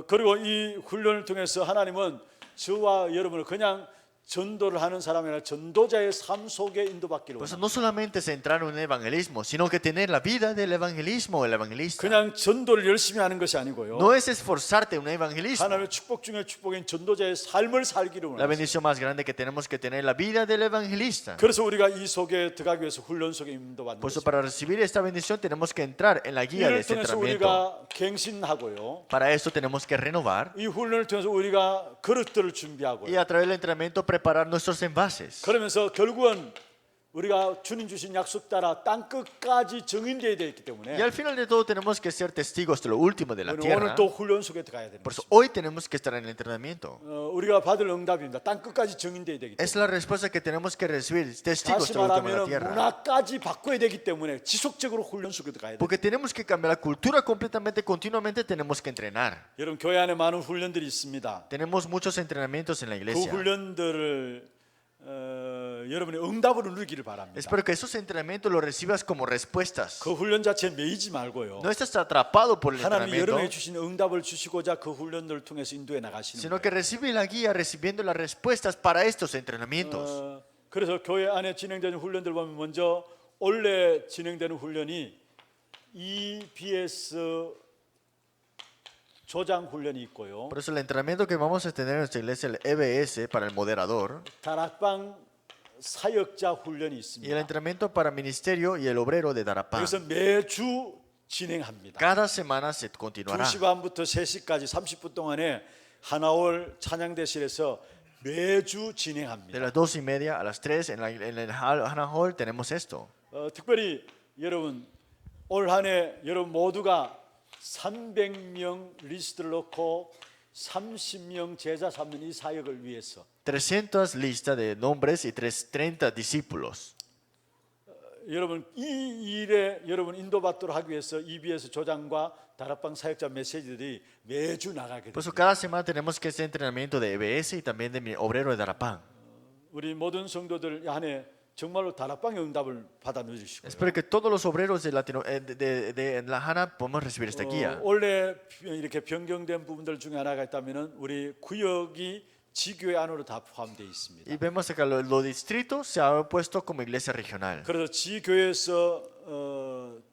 그리고 이 훈련을 통해서 하나님은 저와 여러분을 그냥 전도를 하는 사람이 아니라 전도자의 삶 속에 인도받기를 Por eso 원합니다. no solamente centrar en el evangelismo, sino que tener la vida del evangelismo, el evangelista. 그냥 전도를 열심히 하는 것이 아니고요. No es esforzarte en un evangelismo. 하나님의 축복 중에 축복인 전도자의 삶을 살기를 La 원합니다. bendición más grande que tenemos que tener la vida del evangelista. 그래서 우리가 이 속에 들어가기 위해서 훈련 속에 인도받는 Por eso 것입니다. para recibir esta bendición tenemos que entrar en la guía de 이를 este 통해서 entrenamiento. 우리가 갱신하고요. Para eso tenemos que renovar 이 훈련을 통해서 우리가 그릇들을 준비하고요. y a través del entrenamiento preparar nuestros envases. 그러면서 결국은 우리가 주님 주신 약속 따라 땅 끝까지 증인되어야 되기 때문에 Y al final de todo tenemos que ser testigos de lo último de la 우리는 tierra. 오늘 또 훈련 속에 들어가야 되는 Por eso 것입니다. hoy tenemos que estar en el entrenamiento. 우리가 받을 응답입니다. 땅 끝까지 증인되어야 되기 Es 때문에 la respuesta que tenemos que recibir, testigos 다시 de lo último de la 말하면 tierra. 문화까지 바꿔야 되기 때문에 지속적으로 훈련 속에 들어가야 돼요. Porque tenemos que cambiar la cultura completamente, continuamente tenemos que entrenar. 여러분 교회 안에 많은 훈련들이 있습니다. Tenemos muchos entrenamientos en la 그 iglesia. 훈련들을 여러분의 응답으로 누리기를 바랍니다. Espero que esos entrenamientos los recibas como respuestas. 그 훈련 자체에 매이지 말고요. No estás atrapado por el 하나님이 entrenamiento, 여러분에게 주신 응답을 주시고자 그 훈련들을 통해서 인도해 나가시는 sino 거예요. que recibe la guía recibiendo las respuestas para estos entrenamientos. 그래서 교회 안에 진행되는 훈련들 보면 먼저 원래 진행되는 훈련이 EBS 조장 훈련이 있고요. Por eso el entrenamiento que vamos a tener en nuestra iglesia, el EBS para el moderador, 다락방 사역자 훈련이 y el 있습니다. entrenamiento para ministerio y el obrero de Darapán. 그래서 매주 진행합니다. Cada semana se continuará. 2시 반부터 3시까지 30분 동안에 하나월 찬양대실에서 매주 De 진행합니다. las 2:30 a las 3 en el Hannah Hall tenemos esto. 특별히 여러분 올 한 해 여러분 모두가 300명 리스트를 넣고 30명 제자 삼는 이 사역을 위해서 300 listas de nombres y 30 discípulos. 여러분 이 일에 여러분 인도받도록 하기 위해서 EBS 조장과 다락방 사역자 메시지들이 매주 나가게 Por eso 됩니다. cada semana tenemos que hacer entrenamiento de EBS y también de mi obrero de Darapán. 우리 모든 성도들 한 해 정말로 다락방의 응답을 받아 누리시고요. Espero que todos los obreros de, de la Hannah podamos recibir esta guía. 원래 이렇게 변경된 부분들 중에 하나가 있다면은 우리 구역이 지교회 안으로 다 포함되어 있습니다. Y vemos acá los distritos se han puesto como iglesia regional. 그래서 지교회에서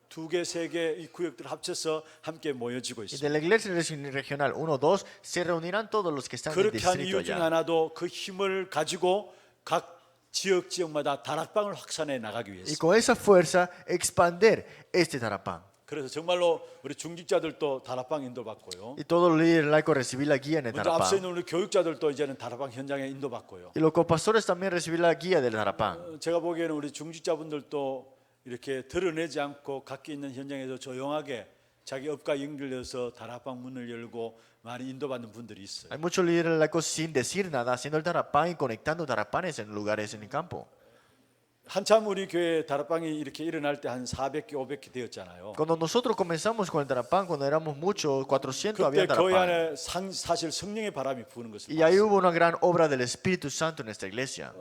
2개, 3개 이 구역들 합쳐서 함께 모여지고 Y de 있습니다. la iglesia regional 1, 2 se reunirán todos los que están en el 그렇게 한 distrito 이유 중에 allá. 하나도 그 힘을 가지고 각 지역마다 다락방을 확산해 나가기 Y 위해서. con esa fuerza expander este Darapán. 그래서 정말로 우리 중직자들도 다락방 인도받고요. Y todos los líderes laicos recibir la guía en el 먼저 앞서 있는 Darapán. 우리 교육자들도 이제는 다락방 현장에 인도받고요. Y los copastores también recibir la guía del Darapán. 제가 보기에는 우리 중직자분들도 이렇게 드러내지 않고 각기 있는 현장에서 조용하게 자기 업과 연결해서 다락방 문을 열고 많이 인도받는 분들이 있어요. Hay muchos líderes laicos sin decir nada, haciendo el Darapán y conectando Darapanes en lugares en el campo. 한참 우리 교회 다락방이 이렇게 일어날 때 한 400개, 500개 되었잖아요. Cuando nosotros comenzamos con el Darapán, cuando éramos muchos, 400 había 그때 교회 Darapán. 안에 사실 성령의 바람이 부는 것을 Y ahí 봤어요. hubo una gran obra del Espíritu Santo en esta iglesia.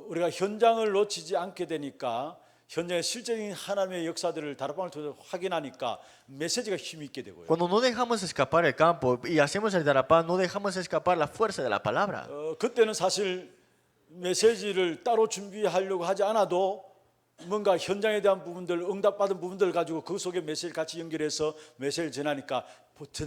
우리가 현장을 놓치지 않게 되니까 현장의 실제적인 하나님의 역사들을 다락방을 통해서 확인하니까 메시지가 힘이 있게 되고요. Cuando no dejamos escapar el campo y hacemos el Darapán, no dejamos escapar la fuerza de la palabra. 그때는 사실 메시지를 따로 준비하려고 하지 않아도 뭔가 현장에 대한 부분들, 응답받은 부분들 가지고 그 속에 메시지를 같이 연결해서 메시지를 전하니까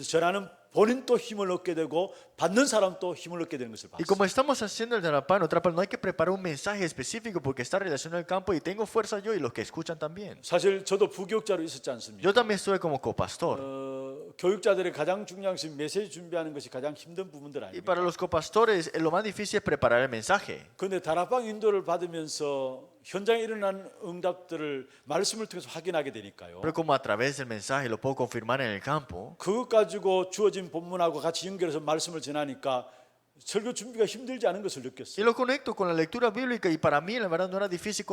전하는 본인 또 힘을 얻게 되고 받는 사람 또 힘을 얻게 되는 것을 Y 봤어요. como estamos haciendo el Darapán, otra parte, no hay que preparar un mensaje específico porque está relacionado al campo y tengo fuerza yo y los que escuchan también. 사실 저도 부교육자로 있었지 않습니까? Yo también estuve como copastor. 교육자들의 가장 중요한 것이 메시지 준비하는 것이 가장 힘든 부분들 Y 아닙니까? para los copastores, lo más difícil es preparar el mensaje. 그런데 다락방 인도를 받으면서 현장에 일어난 응답들을 말씀을 통해서 확인하게 되니까요. Pero como a través del mensaje lo puedo confirmar en el campo, 그것 가지고 주어진 본문하고 같이 연결해서 말씀을 전하니까 설교 준비가 힘들지 않은 것을 y 느꼈어요. lo conecto con la lectura bíblica y para mí la verdad no era difícil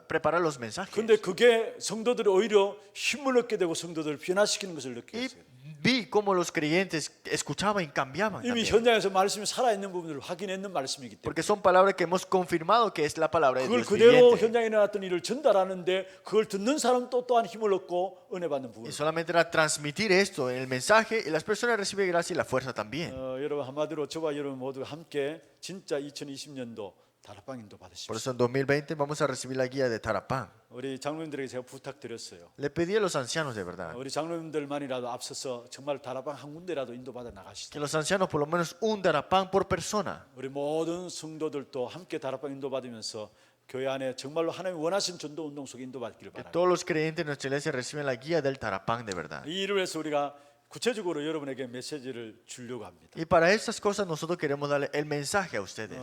preparar los mensajes. 근데 그게 성도들이 오히려 힘을 얻게 되고 성도들을 변화시키는 것을 Y 느꼈어요. vi cómo los creyentes escuchaban y cambiaban 이미 también. 현장에서 말씀이 살아있는 부분들을 확인했는 말씀이기 때문에 Porque son palabras que hemos confirmado que es la palabra de 그걸 Dios 그대로 viviente. 현장에 일어났던 일을 전달하는데 그걸 듣는 사람 또 또한 힘을 얻고 은혜 받는 부분. Y solamente era transmitir esto en el mensaje y las personas reciben gracia y la fuerza también. 여러분 한마디로 저와 여러분 모두 함께 진짜 2020년도 다락방 인도 Por 받으십시오. eso en 2020 vamos a recibir la guía de Tarapán. 우리 장로님들에게 제가 부탁드렸어요. Le pedí a los ancianos de verdad 우리 장로님들만이라도 앞서서 정말 다락방 한 군데라도 인도받아 나가시죠. que los ancianos por lo menos un Tarapán por persona. 우리 모든 성도들도 함께 다락방 인도받으면서 교회 안에 정말로 하나님 원하신 전도 운동 속에 인도받기를 Que 바랍니다. todos los creyentes de nuestra iglesia reciben la guía del Tarapán de verdad. 이 일을 위해서 우리가 구체적으로 여러분에게 메시지를 주려고 합니다. Y para estas cosas nosotros queremos darle el mensaje a ustedes.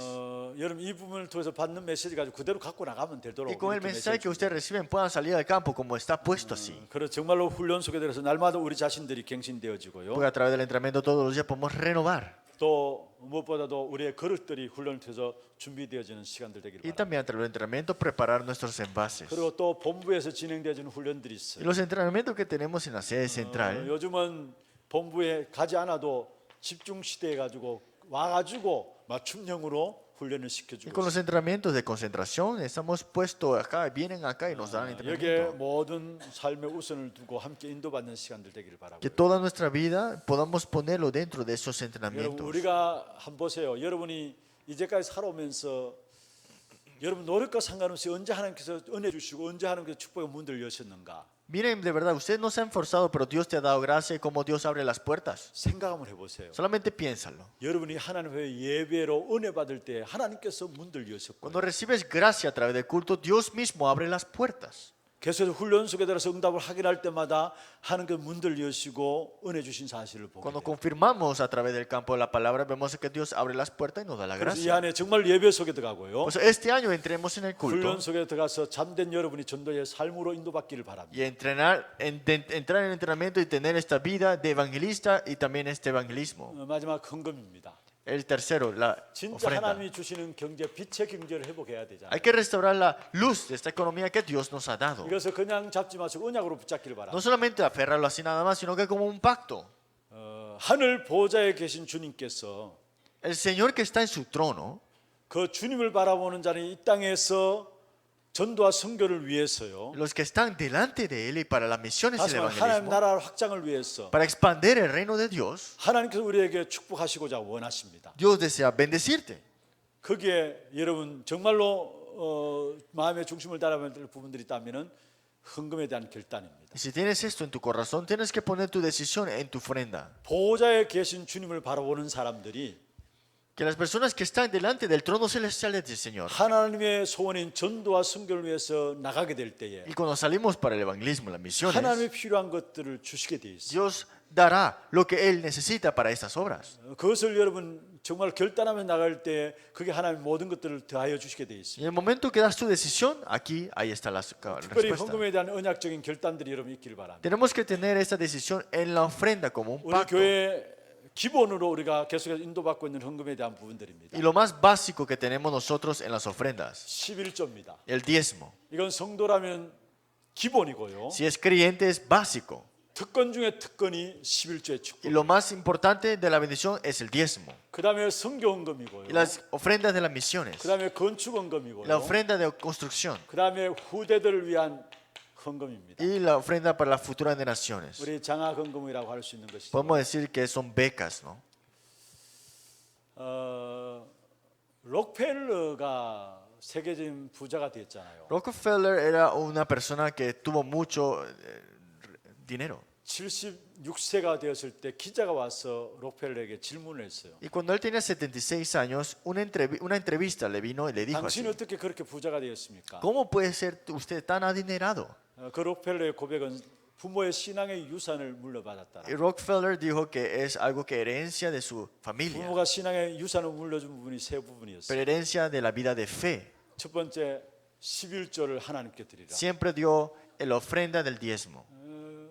여러분 이 부분을 통해서 받는 메시지 가지고 그대로 갖고 나가면 되도록 Y con el 이렇게 mensaje que 메시지 ustedes reciben puedan salir al campo como está puesto así. 그래서 정말로 훈련 속에 들어서 날마다 우리 자신들이 갱신되어지고요. Porque a través del entrenamiento todos los días podemos renovar. 또 무엇보다도 우리의 그릇들이 훈련을 통해서 준비되어지는 시간들 되기를 Y 바랍니다. también a través del entrenamiento preparar nuestros envases. 그리고 또 본부에서 진행되어지는 훈련들이 Y 있어요. los entrenamientos que tenemos en la sede central, 요즘은 본부에 가지 않아도 집중 시대해 가지고 와가지고 맞춤형으로 훈련을 Y 시켜주고 con los 있습니다. entrenamientos de concentración estamos puestos acá, vienen acá y nos dan 여기에 entrenamiento. 모든 삶의 우선을 두고 함께 인도받는 시간들 되기를 바라고요. Que toda nuestra vida podamos ponerlo dentro de esos 여러분 entrenamientos. 우리가 한번 보세요. 여러분이 이제까지 살아오면서 여러분 노력과 상관없이 언제 하나님께서 은혜 주시고 언제 하나님께서 축복의 문들을 여셨는가 Miren, de verdad, usted no se ha esforzado, pero Dios te ha dado gracia y cómo Dios abre las puertas. 생각 한번 해보세요. Solamente piénsalo. 여러분이 하나님의 예배로 은혜 받을 때 하나님께서 문들을 여셨고 Cuando recibes gracia a través del culto, Dios mismo abre las puertas. 계속해서 훈련 속에 들어서 응답을 확인할 때마다 하나님께서 문들을 여시고 은혜 주신 사실을 보게 Cuando 돼요. confirmamos a través del campo de la palabra, vemos que Dios abre las puertas y nos da la 그래서 이 gracia. 안에 정말 예배 속에 들어가고요. Pues este año entremos en el culto 훈련 속에 들어가서 잠든 여러분이 전도의 삶으로 인도받기를 바랍니다. y entrar en entrenamiento y tener esta vida de evangelista y también este evangelismo. 마지막 헌금입니다. El tercero, la 진짜 ofrenda. 하나님이 주시는 경제, 빛의 경제를 회복해야 되잖아요. Hay que restaurar la luz de esta economía que Dios nos ha dado. 이것을 그냥 잡지 마시고 언약으로 붙잡기를 No 바랍니다. solamente aferrarlo así nada más, sino que como un pacto. 하늘 보좌에 계신 주님께서 El Señor que está en su trono, 그 주님을 바라보는 자는 이 땅에서 전도와 선교를 위해서요. los que están delante de Él y para las misiones y el 다시 말하면 하나님 evangelismo, 나라 확장을 위해서 para expandir el reino de Dios, 하나님께서 우리에게 축복하시고자 원하십니다. Dios desea bendecirte. 거기에 여러분 정말로 마음의 중심을 달아야 될 부분들이 있다면은 헌금에 대한 결단입니다. Y si tienes esto en tu corazón, tienes que poner tu decisión en tu ofrenda. 보좌에 계신 주님을 바라보는 사람들이 Que las personas que están delante del trono celestial del Señor, 하나님의 소원인 전도와 선교를 위해서 나가게 될 때에 y cuando salimos para el evangelismo, las misiones, 하나님의 필요한 것들을 주시게 돼 있어요. Dios dará lo que Él necesita para estas obras. 그것을 여러분 정말 결단하며 나갈 때 그게 하나님 모든 것들을 더하여 주시게 돼 Y 있습니다. en el momento que das tu decisión, aquí, ahí está la 특별히 respuesta. 헌금에 대한 언약적인 결단들이 여러분 있기를 바랍니다. Tenemos que tener esta decisión en la ofrenda como un 우리 pacto. 교회 기본으로 우리가 계속해서 인도받고 있는 헌금에 대한 부분들입니다. Y lo más básico que tenemos nosotros en las ofrendas, 11조입니다. el diezmo. 이건 성도라면 기본이고요. Si es creyente es básico. 특권 중에 특권이 11조의 Y 축복. lo más importante de la bendición es el diezmo. 그다음에 선교 헌금이고요. Y las ofrendas de las misiones. 그다음에 건축 La 헌금이고요. ofrenda de construcción. 그다음에 후대들을 위한 헌금입니다. Y la ofrenda para las futuras generaciones. 우리 장학 헌금이라고 할 수 있는 것이죠. Podemos decir que son becas, ¿no? 록펠러가 세계적인 부자가 됐잖아요. Rockefeller era una persona que tuvo mucho dinero. 76세가 되었을 때 기자가 와서 록펠러에게 질문을 했어요. Y cuando él tenía 76 años, una entrevista le vino y le dijo así, 당신이 어떻게 그렇게 부자가 되었습니까? ¿cómo puede ser usted tan adinerado? 그 록펠러의 고백은 부모의 신앙의 유산을 물려받았다. Y Rockefeller dijo que es algo que herencia de su familia, 부모가 신앙의 유산을 물려준 부분이 세 pero 부분이었어요. herencia de la vida de fe. 첫 번째 11조를 하나님께 드리라. Siempre dio la ofrenda del diezmo.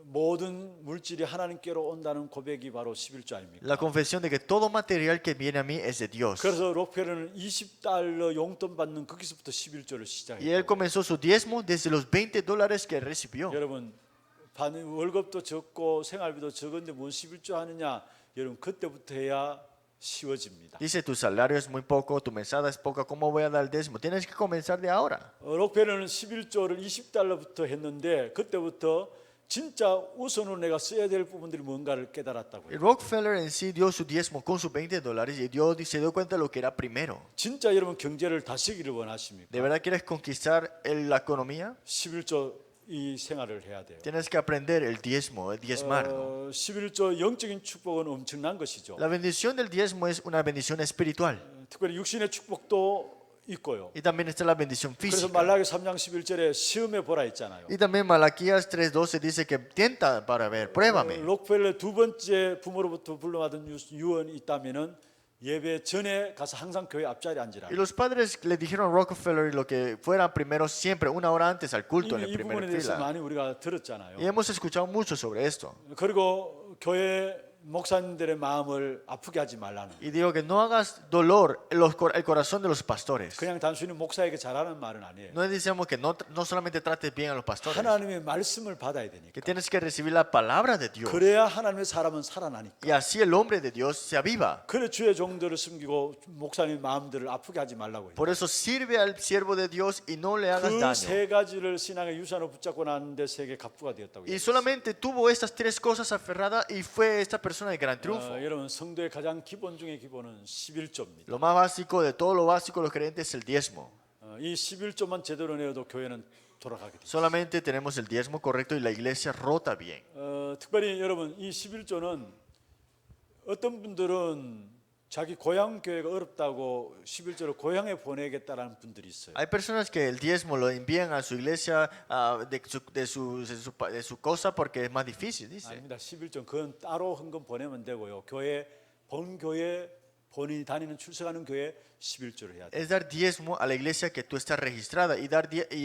모든 물질이 하나님께로 온다는 고백이 바로 11조 아닙니까? La confesión de que todo material que viene a mí es de Dios. 그래서 록펠러는 20달러 용돈 받는 거기서부터 11조를 Y él 시작했어요. comenzó su diezmo desde los $20 que recibió. 여러분 월급도 적고 생활비도 적은데 뭔 11조 하느냐? 여러분 그때부터 해야 쉬워집니다. Dice, tu salario es muy poco, tu mesada es poca, ¿cómo voy a dar el diezmo? Tienes que comenzar de ahora. 록펠러는 11조를 20달러부터 했는데 그때부터 진짜 우선으로 내가 써야 될 부분들이 뭔가를 Y 깨달았다고요. Rockefeller en sí dio su diezmo con sus $20 y se dio cuenta de lo que era primero. 진짜 여러분 경제를 다스리기를 원하십니까? ¿De verdad quieres conquistar la economía? 11조 이 생활을 해야 돼요. Tienes que aprender el diezmo, el diezmar, ¿no? 11조 영적인 축복은 엄청난 것이죠. La bendición del diezmo es una bendición espiritual 특별히 육신의 축복도 있고요. y también está la bendición 그래서 física. 말라기 3장 11절에 시험해 보라 했잖아요. Y también Malaquías 3:12 dice que tienta para ver, pruébame. 록펠러 두 번째 부모로부터 불러받은 유언이 있다면은 예배 전에 가서 항상 교회 앞자리에 앉으라. Y los padres le dijeron a Rockefeller lo que fuera primero siempre, una hora antes al culto en 이 la primera 부분에 대해서 fila. 많이 우리가 들었잖아요. Y hemos escuchado mucho sobre esto. 그리고 교회 목사님들의 마음을 아프게 하지 말라는. Y digo que no hagas dolor el corazón de los pastores. 그냥 단순히 목사에게 잘하는 말은 아니에요. No decimos que no solamente trates bien a los pastores, 하나님의 말씀을 받아야 que 되니까. tienes que recibir la palabra de Dios. 그래야 하나님의 사람은 살아나니까. Y así el hombre de Dios se aviva. 그래 주의 종들을 숨기고 목사님 마음들을 아프게 하지 말라고 해요. Por eso sirve al siervo de Dios y no le hagas 그 daño. 세 가지를 신앙의 유산으로 붙잡고 났는데 세계 갑부가 되었다고 Y 해요. solamente tuvo estas tres cosas aferradas y fue esta persona de gran triunfo. 여러분 성도의 가장 기본 중의 기본은 11조입니다. Lo más básico de todo lo básico de los creyentes es el diezmo. 이 11조만 제대로 내어도 교회는 돌아가게 돼요. Solamente tenemos el diezmo correcto y la iglesia rota bien. 특별히 여러분 이 11조는 어떤 분들은 자기 고향 교회가 어렵다고 11조를 고향에 보내겠다라는 분들이 있어요. Hay personas que el diezmo lo envían a su iglesia de su cosa porque es más difícil, dice. 아닙니다. 11조 그건 따로 헌금 보내면 되고요. 교회 본 교회 본인이 다니는 출석하는 교회 11조를 해야 돼요. Es dar diezmo a la iglesia que tú estás registrada y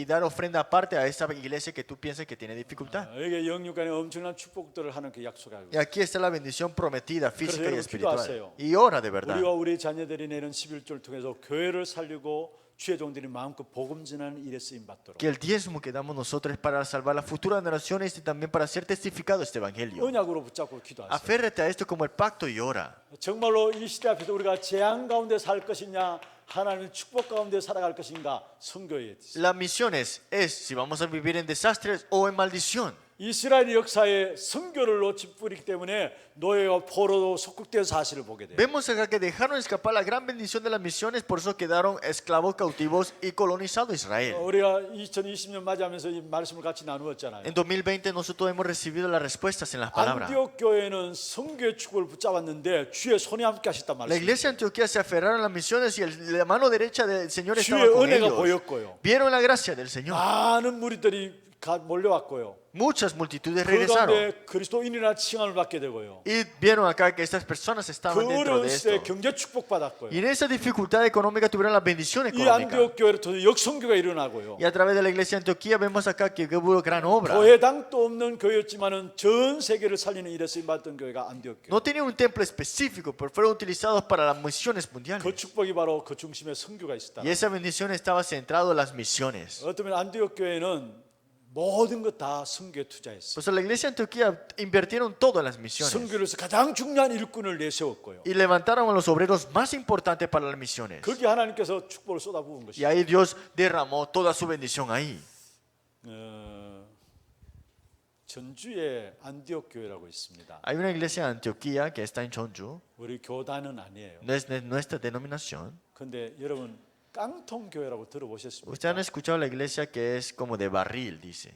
dar ofrenda aparte a esa iglesia que tú piensas que tiene dificultad. 여기 영육간에 엄청난 축복들을 하는 그 약속하고 Y aquí está la bendición prometida, física y 여러분 espiritual. 기도하세요. Y ora de verdad. 우리와 우리 자녀들이 내는 11조를 통해서 교회를 살리고 주의 종들이 마음껏 복음 전하는 일에 쓰임 받도록 Que el diezmo que damos nosotros es para salvar las futuras generaciones y también para ser testificado este evangelio. 언약으로 붙잡고 기도하세요. Aférrate a esto como el pacto y ora. 정말로 이 시대 앞에서 우리가 재앙 가운데 살 것이냐 하나님의 축복 가운데 살아갈 것인가 선교에 있어요. Las misiones es si vamos a vivir en desastres o en maldición. 이스라엘 역사에 선교를 놓친 뿌리기 때문에 노예와 포로로 속국된 사실을 보게 돼요. Vemos acá que dejaron escapar la gran bendición de las misiones, por eso quedaron esclavos cautivos y colonizado Israel. 우리가 2020년 맞이하면서 이 말씀을 같이 나누었잖아요. En 2020 nosotros hemos recibido las respuestas en las palabras. 안디옥 교회는 선교의 축복을 붙잡았는데 주의 손이 함께 하셨단 La 말이에요. iglesia de Antioquía se aferraron a las misiones y la mano derecha del Señor estaba 주의 con 은혜가 ellos. 보였고요. Vieron la gracia del Señor. 많은 무리들이 몰려왔고요. Muchas multitudes 그 regresaron. 가운데 그리스도인이라 칭함을 받게 되고요. Y vieron acá que estas personas 그 estaban dentro 어려운 de 시대에 esto. 경제 축복 받았고요. Y en esa dificultad económica tuvieron la bendición 이 económica. 안디옥 교회로 통해 역선교가 일어나고요. Y a través de la iglesia de Antioquía vemos acá que hubo gran obra. 교회당도 없는 교회였지만은 전 세계를 살리는 일에 쓰임 받던 교회가 안디옥 교회. No tenían un templo específico, pero fueron utilizados para las misiones mundiales. 그 축복이 바로 그 중심에 선교가 있었다. Y esa bendición estaba centrado en las misiones. 어쩌면 안디옥 교회는 모든 것 다 선교에 투자했어요. Pues la iglesia de Antioquía invirtieron todo en las misiones. 선교로서 가장 중요한 일꾼을 내세웠고요. Y levantaron a los obreros más importantes para las misiones. 거기 하나님께서 축복을 쏟아부은 Y 것이죠. ahí Dios derramó toda su bendición ahí. 전주에 안디옥 교회라고 있습니다. Hay una iglesia de Antioquía que está en Cheonju. 우리 교단은 아니에요. No es de nuestra denominación. 근데 여러분 깡통 교회라고 들어보셨습니까? Ustedes han escuchado la iglesia que es como de barril, dice.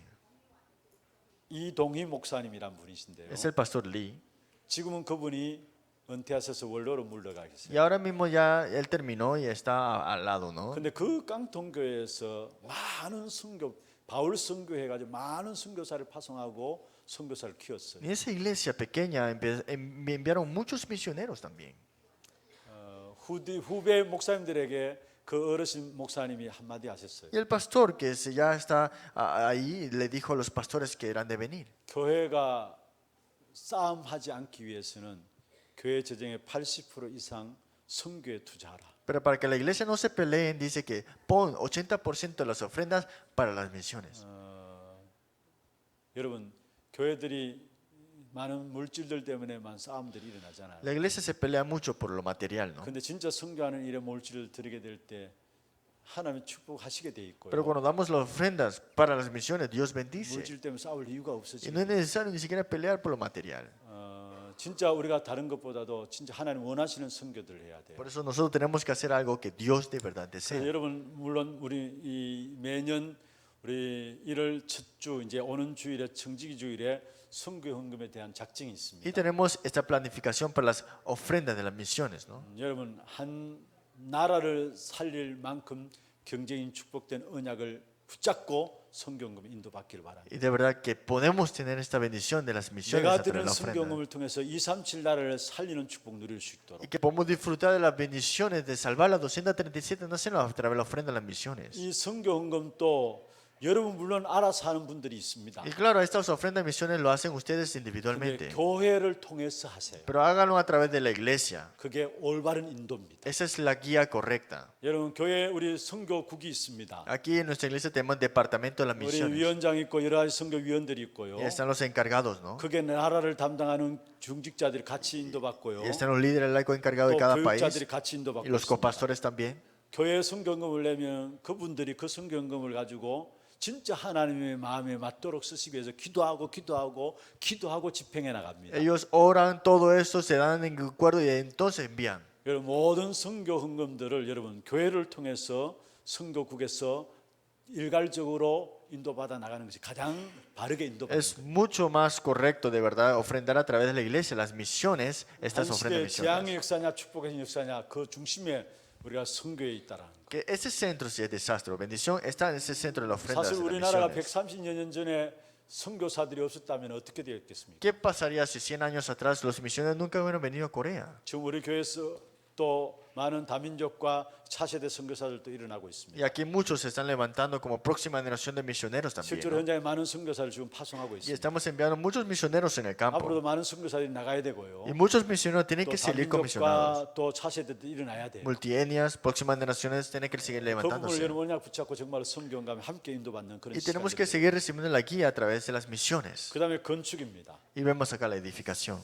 이동희 목사님이란 분이신데요. Es el pastor Lee. 지금은 그분이 은퇴하셔서 원로로 물러가 계세요. Y ahora mismo ya él terminó y está al lado, ¿no? 근데 그 깡통 교회에서 많은 선교 바울 선교해 가지고 많은 선교사를 파송하고 선교사를 키웠어요. En esa iglesia pequeña me enviaron muchos misioneros también. 후배 목사님들에게 그 어르신 목사님이 한마디 하셨어요. Y el pastor que ya está ahí le dijo a los pastores que eran de venir. 교회가 싸움하지 않기 위해서는 교회 재정의 80% 이상 선교에 투자하라. Pero para que la iglesia no se peleen, dice que pon 80% de las ofrendas para las misiones. 여러분 교회들이 많은 물질들 때문에만 싸움들이 일어나잖아요. La iglesia se pelea mucho por lo material, ¿no? 근데 진짜 선교하는 일에 물질을 드리게 될 때 하나님 축복하시게 돼 있고요. Pero cuando damos las ofrendas para las misiones, Dios bendice. 물질 때문에 싸울 이유가 Y 없어지고 no es necesario ni siquiera pelear por lo material. 진짜 우리가 다른 것보다도 진짜 하나님 원하시는 선교들을 해야 돼요. Por eso nosotros tenemos que hacer algo que Dios de verdad 그래서 desea. 여러분 물론 우리 이 매년 우리 1월 첫 주 이제 오는 주일에 청지기 주일에 선교 헌금에 대한 작정이 Y 있습니다. tenemos esta planificación para las ofrendas de las misiones, ¿no? 여러분 한 나라를 살릴 만큼 경제인 축복된 언약을 붙잡고 성경금에 인도받기를 바랍니다. Y de verdad que podemos tener esta bendición de las misiones 내가 a través de 드리는 la ofrenda. 성경금을 통해서 237 나라를 살리는 축복 누릴 수 있도록 Y que podamos disfrutar de las bendiciones de salvar las 237 naciones a través de la ofrenda de las misiones. 이 성경금도 여러분 물론 알아서 하는 분들이 있습니다. Y claro, estas ofrendas de misiones lo hacen ustedes 근데 individualmente, 교회를 통해서 하세요. pero háganlo a través de la iglesia. 그게 올바른 인도입니다. Esa es la guía correcta. 여러분 교회 우리 선교국이 있습니다. Aquí en nuestra iglesia tenemos departamento de las 우리 misiones. 위원장이 있고 여러 가지 선교위원들이 있고요. Y están los encargados, ¿no? 그게 나라를 담당하는 중직자들이 같이 인도받고요. Y están los líderes laicos encargados de 또 cada 교육자들이 país. 같이 인도받고 Y los 있습니다. copastores también. 교회 선교금을 내면 그분들이 그 선교금을 가지고 진짜 하나님의 마음에 맞도록 쓰시기 위해서 기도하고 집행해 나갑니다. Ellos oran, todo eso se dan en acuerdo y entonces envían. 여러분 모든 선교 헌금들을 여러분 교회를 통해서 선교국에서 일괄적으로 인도받아 나가는 것이 가장 바르게 인도받는 Es mucho más correcto, de verdad, ofrendar a través de la iglesia, las misiones, estas 한 ofrendas 시대 재앙의 misiones. 역사냐 축복의 역사냐 그 중심에 우리가 선교에 있다라는 거. Que ese centro, si es desastre o bendición, está en ese centro de la ofrenda 사실 de las 우리나라가 misiones. 130여 년 전에 선교사들이 없었다면 어떻게 되었겠습니까? ¿Qué pasaría si 100 años atrás los misioneros nunca hubieran venido a Corea? 지금 우리 교회에서 또 많은 다민족과 차세대 선교사들도 일어나고 Y 있습니다. aquí muchos se están levantando como próxima generación de misioneros también. 실제로 ¿No? 현장에 많은 선교사를 지금 파송하고 Y 있습니다. estamos enviando muchos misioneros en el campo. 앞으로도 많은 선교사들이 나가야 되고요. Y muchos misioneros tienen 또 que seguir comisionados. 다민족과 또 차세대도 일어나야 돼요. Multietnias, próximas generaciones tienen que seguir 그 부분을 levantándose. 여러분 언약 붙잡고 정말 성경과 함께 인도받는 그런 Y tenemos 시간이 que 돼요. seguir recibiendo la guía a través de las misiones. 그다음에 건축입니다. Y vemos acá la edificación.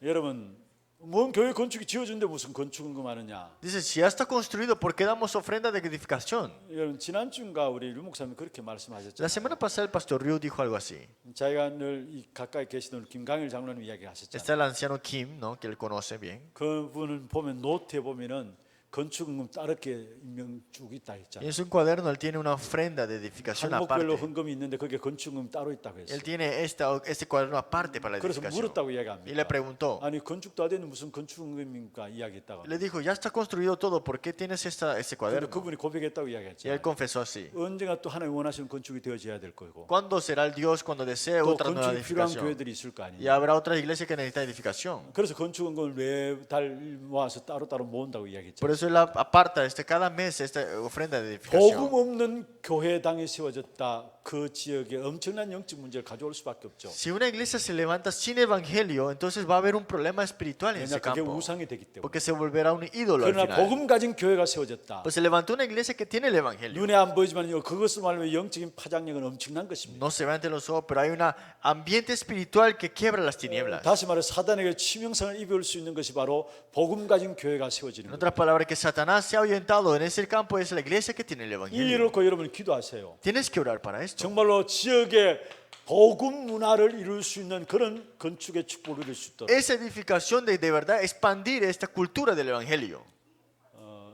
여러분 뭔 교회 건축이 지어준데 무슨 건축금 하느냐? Dice, si ya está construido, ¿por qué damos ofrenda de edificación? 여러분 지난주인가 우리 류 목사님 그렇게 La 말씀하셨잖아요. semana pasada el pastor Ryu dijo algo así. 자기가 늘 이 가까이 계시던 김강일 장로님 이야기를 하셨잖아요. Está el anciano Kim, ¿no? Que él conoce bien. 그분은 보면 노트에 보면은 건축금 따르게 인명 쭉 있다 Y 했잖아요. en su cuaderno él tiene una ofrenda de edificación 항목별로 aparte. 헌금이 있는데 거기에 건축금 따로 있다고 했어요. Él tiene este cuaderno aparte para la 그래서 edificación. 물었다고 Y le 이야기합니다. preguntó, 아니 건축도 안 되는 무슨 건축금입니까? 이야기했다고. le dijo, ya está construido todo, ¿por qué tienes 근데 ese cuaderno? 그분이 고백했다고 Y él 이야기했잖아요. confesó así. 언젠가 또 하나님 원하시는 건축이 되어져야 될 거고. ¿Cuándo será el Dios cuando desee 또 otra nueva 건축이 필요한 edificación? 교회들이 있을 거 Y 아니에요. habrá otras iglesias que necesitan edificación. 그래서 건축금을 매달 모아서 따로따로 모은다고 이야기했죠. Por eso él aparta cada mes esta ofrenda de 복음 edificación. 없는 교회당이 세워졌다. 그 지역에 엄청난 영적 문제를 가져올 수밖에 없죠. Si una iglesia se levanta sin evangelio, entonces va a haber un problema espiritual en 왜냐 ese 그게 campo. 우상이 되기 때문에. Porque se volverá un ídolo al 그러나 final. 복음 가진 교회가 세워졌다. Pues se levantó una iglesia que tiene el evangelio. 눈에 안 보이지만 그것을 말하면 영적인 파장력은 엄청난 것입니다. No se ve ante los ojos, pero hay un ambiente espiritual que quiebra las tinieblas. 다시 말해 사단에게 치명상을 입을 수 있는 것이 바로 복음 가진 교회가 세워지는 En 거예요. otras palabras, que Satanás se ha ahuyentado en ese campo es la iglesia que tiene el 이 evangelio. 일을 놓고 여러분 기도하세요. Tienes que orar para esto. 정말로 지역의 복음 문화를 이룰 수 있는 그런 건축의 축복을 이룰 수 있도록 Esa edificación de verdad expandir esta cultura del evangelio.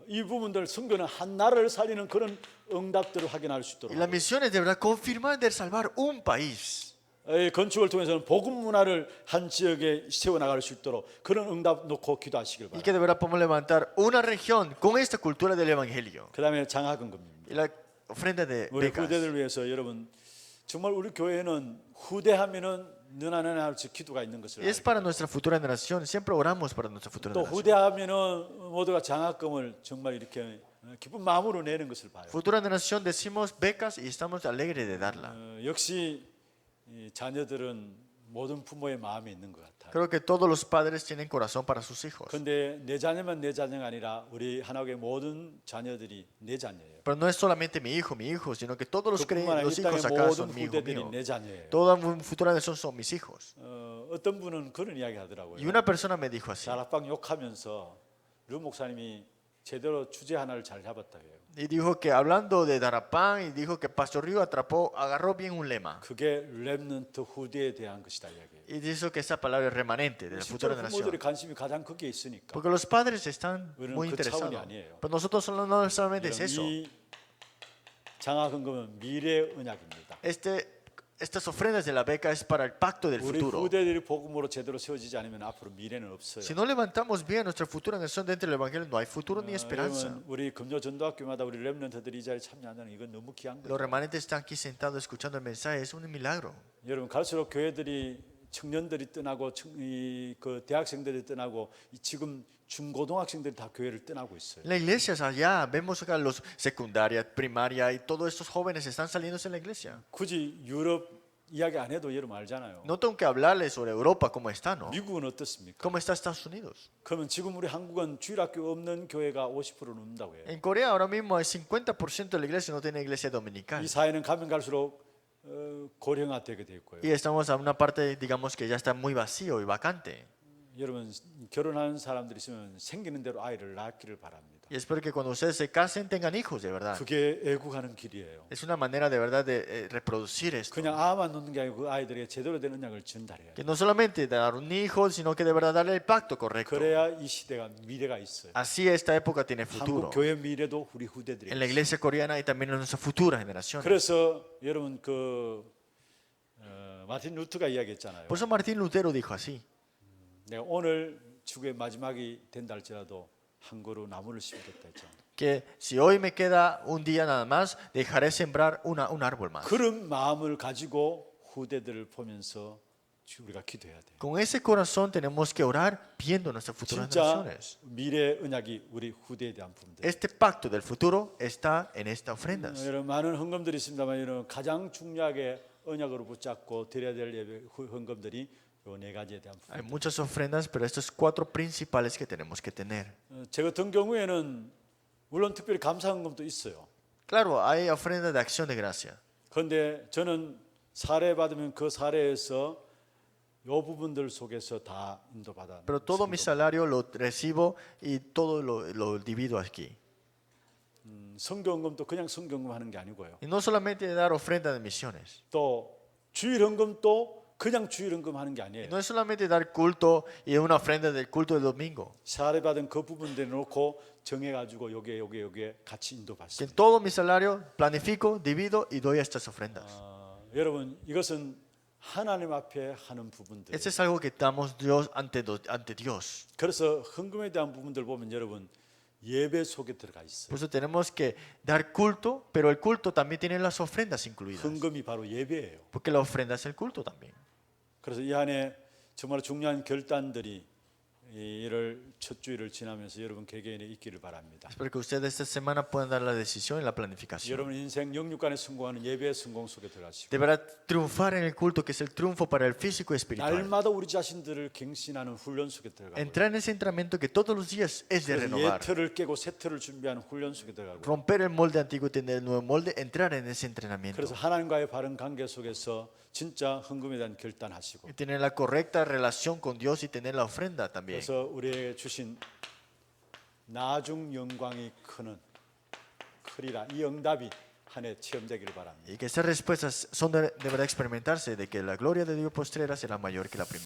이 부분들 선교는 한 나라를 살리는 그런 응답들을 확인할 수 있도록 Y la misión es de verdad confirmar de salvar un país. 이 건축을 통해서는 복음 문화를 한 지역에 세워나갈 수 있도록 그런 응답 놓고 기도하시길 Y 바랍니다. que de verdad podemos levantar una región con esta cultura del evangelio. 그 다음에 장학금입니다. Y la ofrenda de 우리 becas. 후대들 위해서 여러분 정말 우리 교회는 후대하면은 너나 할수 기도가 있는 것을 Y es 알고 para nuestra futura generación. Siempre oramos para nuestra futura 또 generación. 후대하면은 모두가 장학금을 정말 이렇게 기쁜 마음으로 내는 것을 봐요. Futura generación decimos becas y estamos alegres de darla. 역시 이 자녀들은 모든 부모의 마음에 있는 것 같아요. Creo que todos los padres tienen corazón para sus hijos. 그런데 내 자녀만 내 자녀가 아니라 우리 하나교회 모든 자녀들이 내 자녀예요. Pero no es solamente mi hijo, sino que todos los, 그뿐만 아니라 los 이 hijos 땅의 acá 모든 son mi hijo 후대들이 mío. 내 자녀예요. Toda futura generación son mis hijos. 어떤 분은 그런 이야기 Y 하더라고요. una persona me dijo así. 다락방 욕하면서 류 목사님이 제대로 주제 하나를 잘 잡았다 해요. Y dijo que hablando de Darapán, y dijo que Pastor Río agarró bien un lema. 그게 렘넌트 후대에 대한 것이다 이야기예요. Y dijo que esa palabra es remanente de la futura 실제로 부모들의 generación. 관심이 가장 거기에 있으니까. Porque los padres están 우리는 muy 그 interesados. 차원이 아니에요. Pero nosotros no solamente es eso. 이 장학금은 미래 언약입니다. Estas ofrendas de la beca es para el pacto del 우리 futuro. 후대들이 복음으로 제대로 세워지지 않으면 앞으로 미래는 없어요. Si no levantamos bien nuestra futura generación dentro del evangelio, no hay futuro ni esperanza. 여러분, 우리 금요 전도학교마다 우리 렘넌트들이 이 자리에 참여한다는 이건 너무 귀한 Los 거예요. remanentes están aquí sentados escuchando el mensaje, es un milagro. 여러분 갈수록 교회들이 청년들이 떠나고 그 대학생들이 떠나고 지금 중고등학생들이 다 교회를 떠나고 있어요. En la iglesia allá vemos acá los secundaria, primaria y todos estos jóvenes están saliéndose en la iglesia. 굳이 유럽 이야기 안 해도 여러분 알잖아요. No tengo que hablarles sobre Europa, cómo está, ¿no? 미국은 어떻습니까? ¿Cómo está Estados Unidos? 그러면 지금 우리 한국은 주일학교 없는 교회가 50%는 넘는다고 해요. En Corea ahora mismo el 50% de la iglesia no tiene iglesia dominical. 이 사회는 가면 갈수록 고령화되게 돼 있고요. Y estamos a una parte, digamos, que ya está muy vacío y vacante. 여러분 결혼하는 사람들이 있으면 생기는 대로 아이를 낳기를 바랍니다. Y espero que cuando ustedes se casen tengan hijos, de verdad. 그게 애국하는 길이에요. Es una manera de verdad de reproducir esto. 그냥 아만 놓는 게 아니고 그 아이들에게 제대로 된 언약을 전달해요. Que no solamente dar un hijo, sino que de verdad darle el pacto correcto. 그래야 이 시대가 미래가 있어요. Así esta época tiene 한국 futuro. 교회 미래도 우리 후대들이 En la 있어요. iglesia coreana y también en nuestras futuras generaciones. 그래서 여러분 마틴 루터가 이야기했잖아요. Por eso Martín Lutero dijo así, 내가 오늘 지구의 마지막이 된다 할지라도 한 그루 나무를 심겠다 했잖아요. que si hoy me queda un día nada más, dejaré sembrar un árbol más. 그런 마음을 가지고 후대들을 보면서 우리가 기도해야 돼요. Con ese corazón tenemos que orar viendo nuestras futuras 진짜 generaciones. 미래 언약이 우리 후대에 대한 부분들. Este pacto del futuro está en estas ofrendas. 여러분 많은 헌금들이 있습니다만 여러분 가장 중요하게 언약으로 붙잡고 드려야 될 예배 헌금들이 요 네 가지에 대한 부분. Hay muchas ofrendas, pero estos cuatro principales que tenemos que tener. 제 같은 경우에는 물론 특별히 감사 헌금도 있어요. Claro, hay ofrendas de acción de gracia. 그런데 저는 사례 받으면 그 사례에서 요 부분들 속에서 다 인도받아. Pero todo mi salario lo recibo y todo lo divido aquí. 성경금도 그냥 성경금 하는 게 아니고요. Y no solamente dar ofrenda de misiones. 또 주일헌금도 그냥 주일헌금 하는 게 Y 아니에요. no es solamente dar culto y una ofrenda del culto del domingo. 사례 받은 그 부분들 놓고 정해가지고 요게 같이 Que 인도받습니다. en todo mi salario planifico, divido y doy estas ofrendas. 여러분 이것은 하나님 앞에 하는 부분들. Este es algo que damos Dios ante Dios. 그래서 헌금에 대한 부분들 보면 여러분 예배 속에 들어가 있어요. Por eso tenemos que dar culto, pero el culto también tiene las ofrendas incluidas. 헌금이 바로 예배예요. Porque la ofrenda es el culto también. 그래서 이 안에 정말 중요한 결단들이 이를 첫 주일을 지나면서 여러분 개개인에 있기를 바랍니다. Espero que ustedes esta semana puedan dar la decisión y la planificación. 여러분 인생 영육간에 성공하는 예배의 성공 속에 들어가시고 Deberá triunfar en el culto, que es el triunfo para el físico y espiritual. 날마다 우리 자신들을 갱신하는 훈련 속에 들어가고 Entrar en ese entrenamiento que todos los días es de renovar. 예틀을 깨고 새 틀을 준비하는 훈련 속에 들어가고 Romper el molde antiguo y tener el nuevo molde, entrar en ese entrenamiento. 그래서 하나님과의 바른 관계 속에서 진짜 헌금에 대한 결단하시고 Y tener la correcta relación con Dios y tener la ofrenda también. 그래서 우리에게 주신 나중 영광이 크리라 이 응답이 한 해 체험되기를 바랍니다. Y que estas respuestas son de verdad experimentarse, de que la gloria de Dios postrera será mayor que la primera.